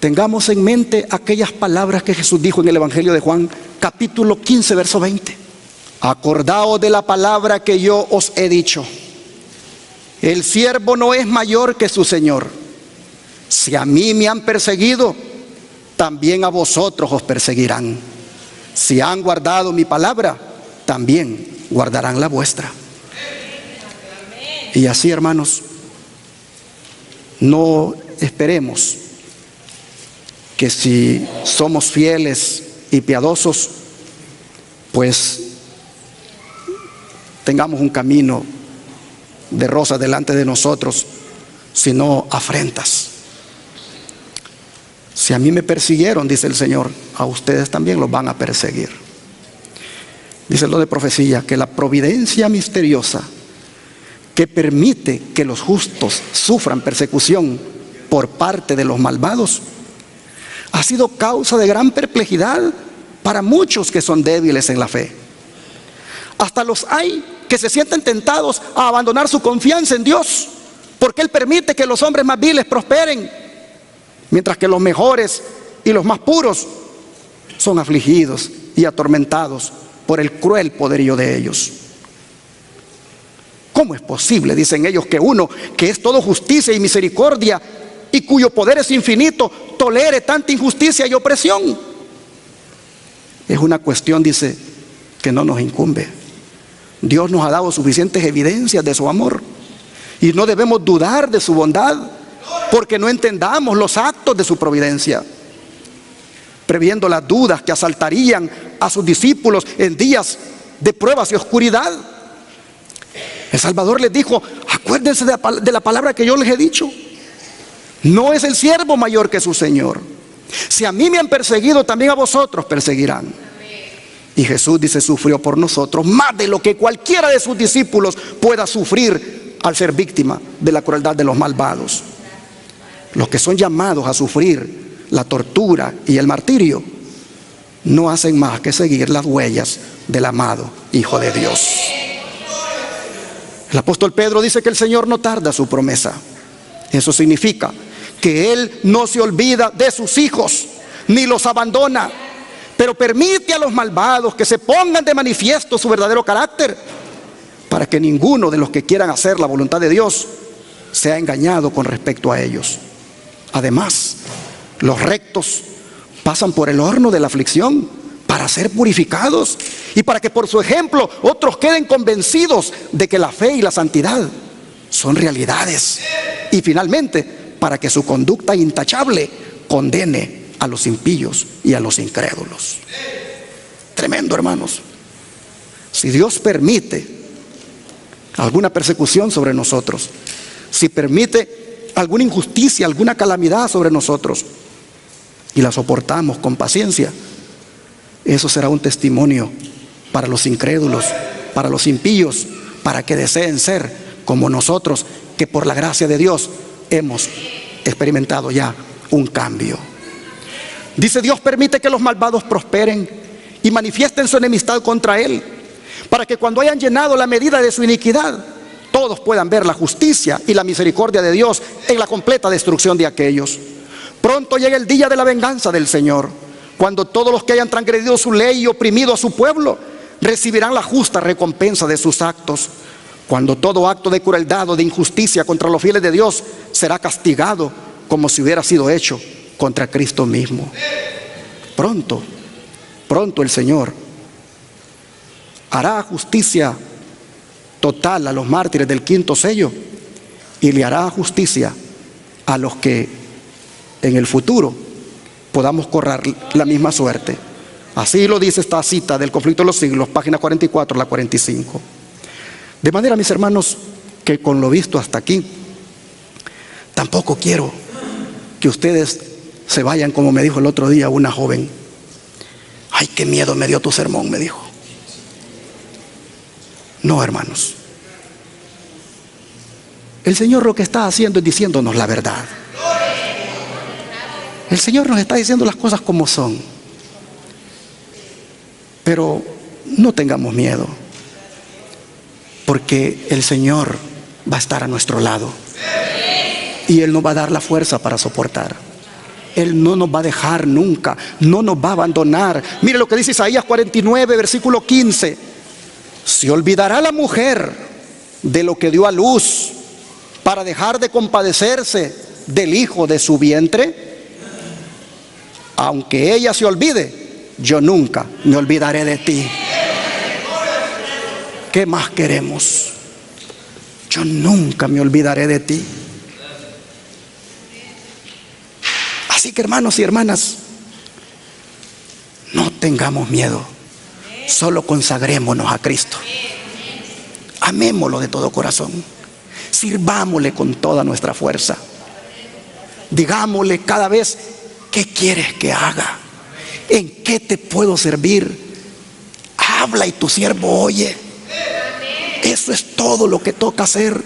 tengamos en mente aquellas palabras que Jesús dijo en el Evangelio de Juan, capítulo 15, verso 20. Acordaos de la palabra que yo os he dicho: el siervo no es mayor que su Señor. Si a mí me han perseguido, también a vosotros os perseguirán. Si han guardado mi palabra, también guardarán la vuestra. Y así, hermanos, no esperemos que si somos fieles y piadosos, pues tengamos un camino de rosa delante de nosotros, sino afrentas. Si a mí me persiguieron, dice el Señor, a ustedes también los van a perseguir. Dice lo de profecía, que la providencia misteriosa que permite que los justos sufran persecución por parte de los malvados ha sido causa de gran perplejidad para muchos que son débiles en la fe. Hasta los hay que se sienten tentados a abandonar su confianza en Dios, porque Él permite que los hombres más viles prosperen, mientras que los mejores y los más puros son afligidos y atormentados por el cruel poderío de ellos. ¿Cómo es posible, dicen ellos, que uno que es todo justicia y misericordia y cuyo poder es infinito tolere tanta injusticia y opresión? Es una cuestión, dice, que no nos incumbe. Dios nos ha dado suficientes evidencias de su amor y no debemos dudar de su bondad, porque no entendamos los actos de su providencia, previendo las dudas que asaltarían a sus discípulos en días de pruebas y oscuridad. El Salvador les dijo: acuérdense de la palabra que yo les he dicho. No es el siervo mayor que su Señor. Si a mí me han perseguido, también a vosotros perseguirán. Y Jesús, dice, sufrió por nosotros más de lo que cualquiera de sus discípulos pueda sufrir al ser víctima de la crueldad de los malvados. Los que son llamados a sufrir la tortura y el martirio no hacen más que seguir las huellas del amado Hijo de Dios. El apóstol Pedro dice que el Señor no tarda su promesa. Eso significa que Él no se olvida de sus hijos, ni los abandona, pero permite a los malvados que se pongan de manifiesto su verdadero carácter, para que ninguno de los que quieran hacer la voluntad de Dios sea engañado con respecto a ellos. Además, los rectos pasan por el horno de la aflicción para ser purificados y para que por su ejemplo otros queden convencidos de que la fe y la santidad son realidades. Y finalmente, para que su conducta intachable condene a los impíos y a los incrédulos. Tremendo, hermanos. Si Dios permite alguna persecución sobre nosotros, si permite alguna injusticia, alguna calamidad sobre nosotros, y la soportamos con paciencia, eso será un testimonio para los incrédulos, para los impíos, para que deseen ser como nosotros, que por la gracia de Dios hemos experimentado ya un cambio. Dice: Dios permite que los malvados prosperen y manifiesten su enemistad contra Él, para que cuando hayan llenado la medida de su iniquidad, todos puedan ver la justicia y la misericordia de Dios en la completa destrucción de aquellos. Pronto llega el día de la venganza del Señor, cuando todos los que hayan transgredido su ley y oprimido a su pueblo recibirán la justa recompensa de sus actos, cuando todo acto de crueldad o de injusticia contra los fieles de Dios será castigado como si hubiera sido hecho contra Cristo mismo. Pronto, pronto el Señor hará justicia total a los mártires del quinto sello y le hará justicia a los que en el futuro podamos correr la misma suerte. Así lo dice esta cita del Conflicto de los Siglos, página 44 a la 45. De manera, mis hermanos, que con lo visto hasta aquí, tampoco quiero que ustedes se vayan como me dijo el otro día una joven. Ay, qué miedo me dio tu sermón, me dijo. No, hermanos. El Señor lo que está haciendo es diciéndonos la verdad. El Señor nos está diciendo las cosas como son. Pero no tengamos miedo, porque el Señor va a estar a nuestro lado y Él nos va a dar la fuerza para soportar. Él no nos va a dejar nunca, no nos va a abandonar. Mire lo que dice Isaías 49, versículo 15. ¿Se olvidará la mujer de lo que dio a luz para dejar de compadecerse del hijo de su vientre? aunque ella se olvide, yo nunca me olvidaré de ti. ¿Qué más queremos? Yo nunca me olvidaré de ti. Así que, hermanos y hermanas, no tengamos miedo. Solo consagrémonos a Cristo. Amémoslo de todo corazón. Sirvámosle con toda nuestra fuerza. Digámosle cada vez: ¿qué quieres que haga? ¿En qué te puedo servir? Habla y tu siervo oye. Eso es todo lo que toca hacer.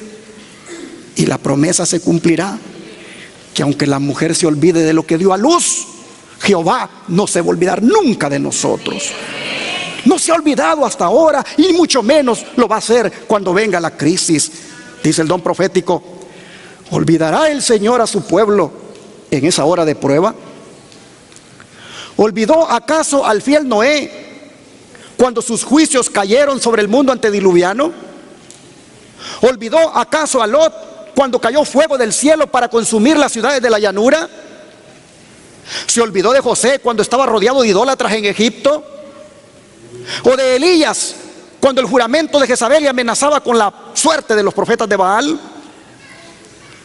Y la promesa se cumplirá, que aunque la mujer se olvide de lo que dio a luz, Jehová no se va a olvidar nunca de nosotros. No se ha olvidado hasta ahora, y mucho menos lo va a hacer cuando venga la crisis. Dice el don profético: ¿olvidará el Señor a su pueblo en esa hora de prueba? ¿Olvidó acaso al fiel Noé cuando sus juicios cayeron sobre el mundo antediluviano? ¿Olvidó acaso a Lot cuando cayó fuego del cielo para consumir las ciudades de la llanura? ¿Se olvidó de José cuando estaba rodeado de idólatras en Egipto? ¿O de Elías cuando el juramento de Jezabel le amenazaba con la suerte de los profetas de Baal?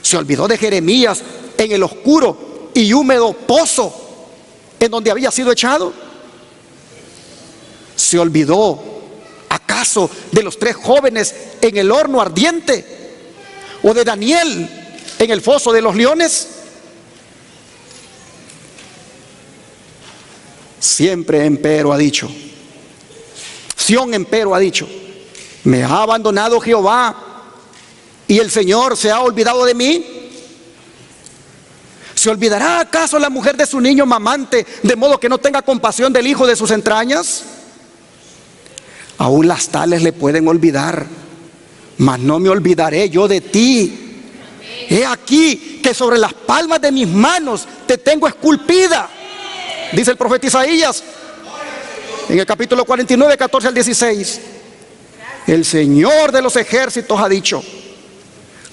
¿Se olvidó de Jeremías en el oscuro y húmedo pozo en donde había sido echado? ¿Se olvidó acaso de los 3 jóvenes en el horno ardiente? ¿O de Daniel en el foso de los leones? Siempre empero ha dicho, Sión empero ha dicho: ¿me ha abandonado Jehová y el Señor se ha olvidado de mí? ¿Se olvidará acaso la mujer de su niño mamante, de modo que no tenga compasión del hijo de sus entrañas? Aún las tales le pueden olvidar, mas no me olvidaré yo de ti. He aquí que sobre las palmas de mis manos te tengo esculpida, dice el profeta Isaías en el capítulo 49, 14 al 16. El Señor de los ejércitos ha dicho: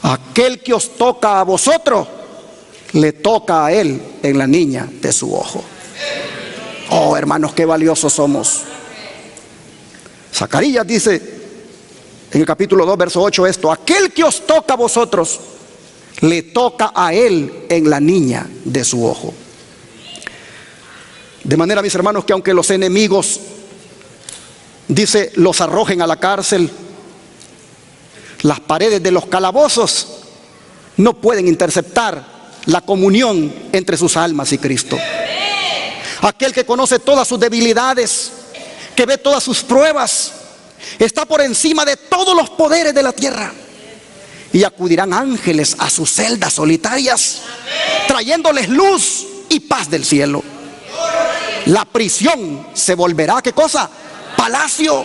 aquel que os toca a vosotros, le toca a él en la niña de su ojo. Oh, hermanos, qué valiosos somos. Zacarías dice en el capítulo 2, verso 8 esto: aquel que os toca a vosotros, le toca a él en la niña de su ojo. De manera, mis hermanos, que aunque los enemigos, dice, los arrojen a la cárcel, las paredes de los calabozos no pueden interceptar la comunión entre sus almas y Cristo. Aquel que conoce todas sus debilidades, que ve todas sus pruebas, está por encima de todos los poderes de la tierra. Y acudirán ángeles a sus celdas solitarias, trayéndoles luz y paz del cielo. La prisión se volverá, ¿qué cosa? Palacio,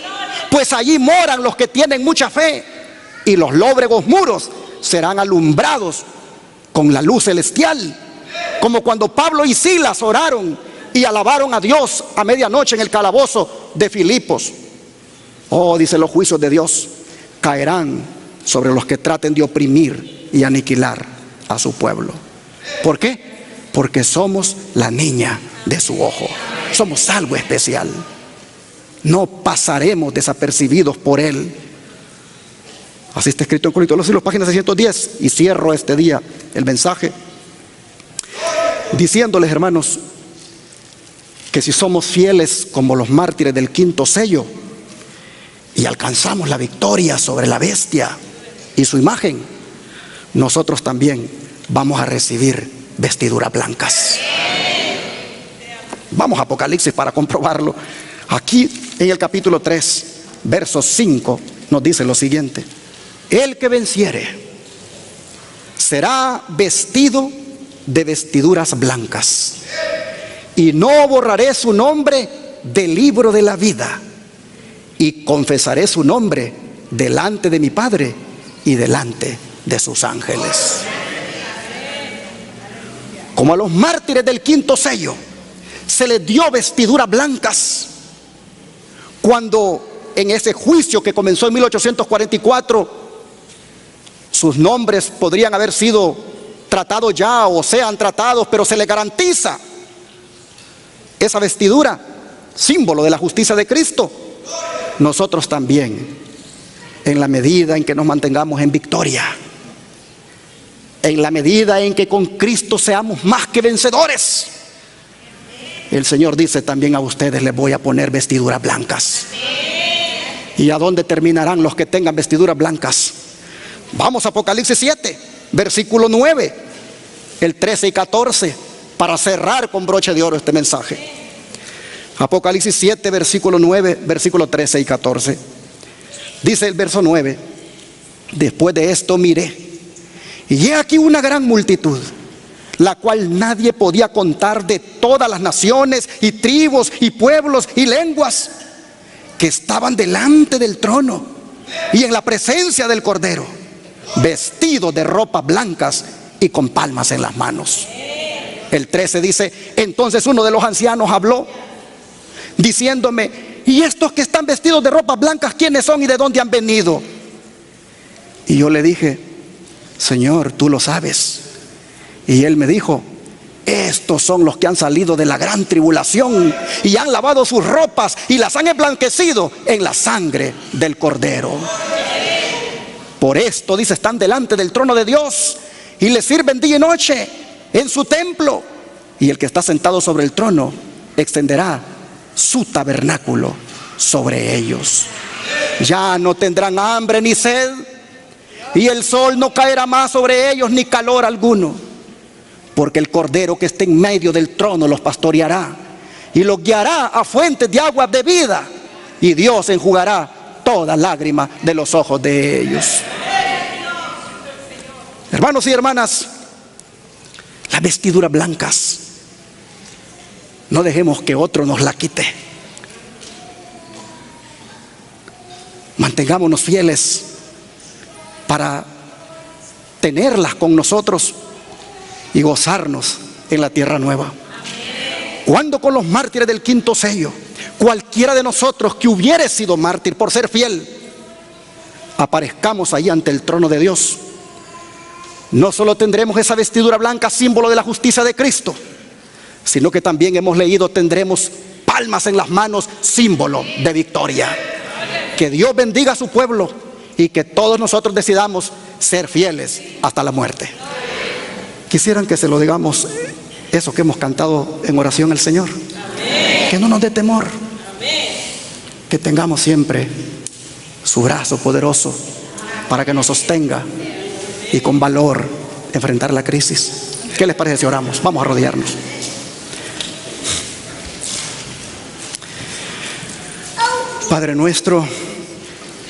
pues allí moran los que tienen mucha fe, y los lóbregos muros serán alumbrados con la luz celestial, como cuando Pablo y Silas oraron y alabaron a Dios a medianoche en el calabozo de Filipos. Oh, dice, los juicios de Dios caerán sobre los que traten de oprimir y aniquilar a su pueblo. ¿Por qué? Porque somos la niña de su ojo. Somos algo especial. No pasaremos desapercibidos por Él. Así está escrito en Corintios, los páginas 610. Y cierro este día el mensaje diciéndoles, hermanos, que si somos fieles como los mártires del 5º sello y alcanzamos la victoria sobre la bestia y su imagen, nosotros también vamos a recibir vestiduras blancas. Vamos a Apocalipsis para comprobarlo. Aquí en el capítulo 3, verso 5, nos dice lo siguiente: el que venciere será vestido de vestiduras blancas, y no borraré su nombre del libro de la vida, y confesaré su nombre delante de mi Padre y delante de sus ángeles. Como a los mártires del 5º sello se les dio vestiduras blancas, cuando en ese juicio que comenzó en 1844 sus nombres podrían haber sido tratados ya, o sean tratados, pero se les garantiza esa vestidura, símbolo de la justicia de Cristo, nosotros también, en la medida en que nos mantengamos en victoria, en la medida en que con Cristo seamos más que vencedores, el Señor dice también a ustedes les voy a poner vestiduras blancas. ¿Y a dónde terminarán los que tengan vestiduras blancas? Vamos a Apocalipsis 7, versículo 9, el 13 y 14, para cerrar con broche de oro este mensaje. Apocalipsis 7, versículo 9, versículo 13 y 14. Dice el verso 9: después de esto miré, y he aquí una gran multitud, la cual nadie podía contar, de todas las naciones y tribus y pueblos y lenguas, que estaban delante del trono y en la presencia del Cordero, vestidos de ropas blancas y con palmas en las manos. El 13 dice: entonces uno de los ancianos habló, diciéndome: ¿y estos que están vestidos de ropas blancas, quiénes son y de dónde han venido? Y yo le dije: Señor, tú lo sabes. Y él me dijo: estos son los que han salido de la gran tribulación y han lavado sus ropas y las han emblanquecido en la sangre del Cordero. Por esto, dice, están delante del trono de Dios y le sirven día y noche en su templo. Y el que está sentado sobre el trono extenderá su tabernáculo sobre ellos. Ya no tendrán hambre ni sed, y el sol no caerá más sobre ellos, ni calor alguno, porque el Cordero que está en medio del trono los pastoreará y los guiará a fuentes de agua de vida, y Dios enjugará toda lágrima de los ojos de ellos. Hermanos y hermanas, las vestiduras blancas, no dejemos que otro nos la quite. Mantengámonos fieles para tenerlas con nosotros y gozarnos en la tierra nueva. Cuando con los mártires del quinto sello, cualquiera de nosotros que hubiere sido mártir por ser fiel, aparezcamos ahí ante el trono de Dios, no solo tendremos esa vestidura blanca, símbolo de la justicia de Cristo, sino que también hemos leído, tendremos palmas en las manos, símbolo de victoria. Que Dios bendiga a su pueblo y que todos nosotros decidamos ser fieles hasta la muerte. Quisieran que se lo digamos, eso que hemos cantado en oración al Señor. Que no nos dé temor. Que tengamos siempre su brazo poderoso para que nos sostenga y con valor enfrentar la crisis. ¿Qué les parece si oramos? Vamos a arrodillarnos. Padre nuestro,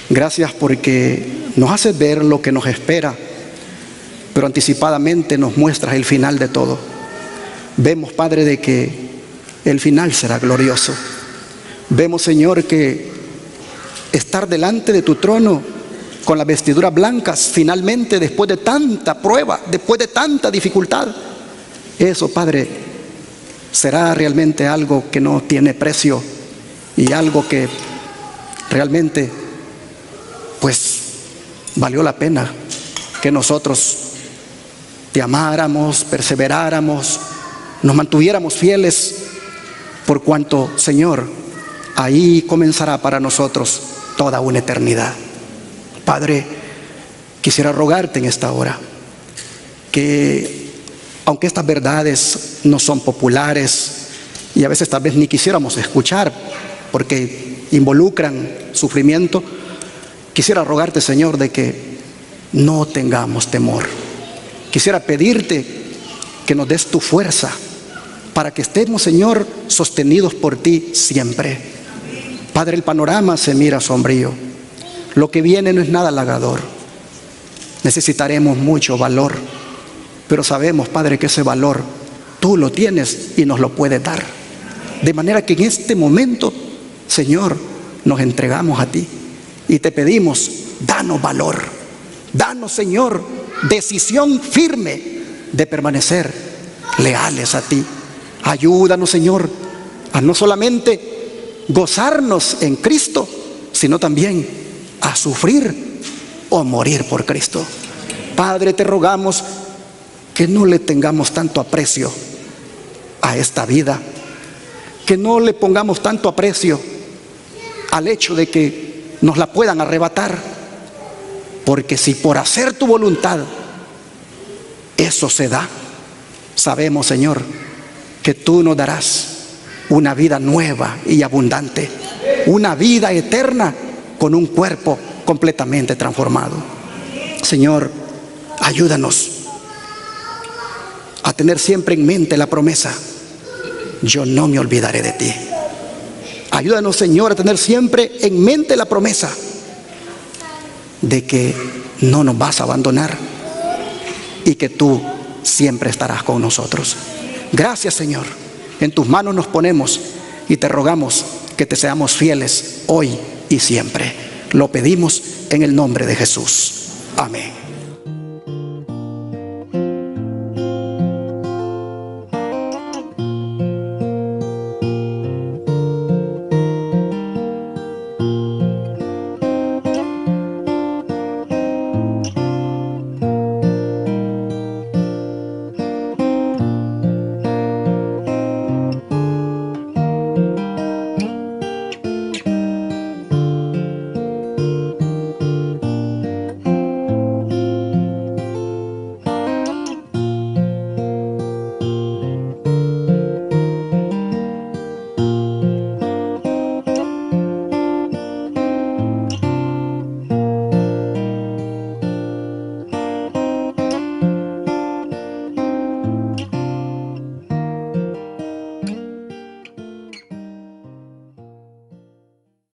gracias porque nos haces ver lo que nos espera, pero anticipadamente nos muestras el final de todo. Vemos, Padre, de que el final será glorioso. Vemos, Señor, que estar delante de tu trono con las vestiduras blancas, finalmente, después de tanta prueba, después de tanta dificultad, eso, Padre, será realmente algo que no tiene precio y algo que realmente, pues, valió la pena que nosotros te amáramos, perseveráramos, nos mantuviéramos fieles, por cuanto, Señor, ahí comenzará para nosotros toda una eternidad. Padre, quisiera rogarte en esta hora que, aunque estas verdades no son populares y a veces tal vez ni quisiéramos escuchar porque involucran sufrimiento, quisiera rogarte, Señor, de que no tengamos temor. Quisiera pedirte que nos des tu fuerza para que estemos, Señor, sostenidos por ti siempre. Padre, el panorama se mira sombrío. Lo que viene no es nada halagador. Necesitaremos mucho valor, pero sabemos, Padre, que ese valor tú lo tienes y nos lo puedes dar. De manera que en este momento, Señor, nos entregamos a ti y te pedimos, danos valor, danos, Señor, decisión firme de permanecer leales a ti. Ayúdanos, Señor, a no solamente gozarnos en Cristo, sino también a sufrir o morir por Cristo. Padre, te rogamos que no le tengamos tanto aprecio a esta vida, que no le pongamos tanto aprecio al hecho de que nos la puedan arrebatar, porque si por hacer tu voluntad eso se da, sabemos, Señor, que tú nos darás una vida nueva y abundante, una vida eterna con un cuerpo completamente transformado. Señor, ayúdanos a tener siempre en mente la promesa: yo no me olvidaré de ti. Ayúdanos, Señor, a tener siempre en mente la promesa de que no nos vas a abandonar y que tú siempre estarás con nosotros. Gracias, Señor. En tus manos nos ponemos y te rogamos que te seamos fieles hoy y siempre. Lo pedimos en el nombre de Jesús. Amén.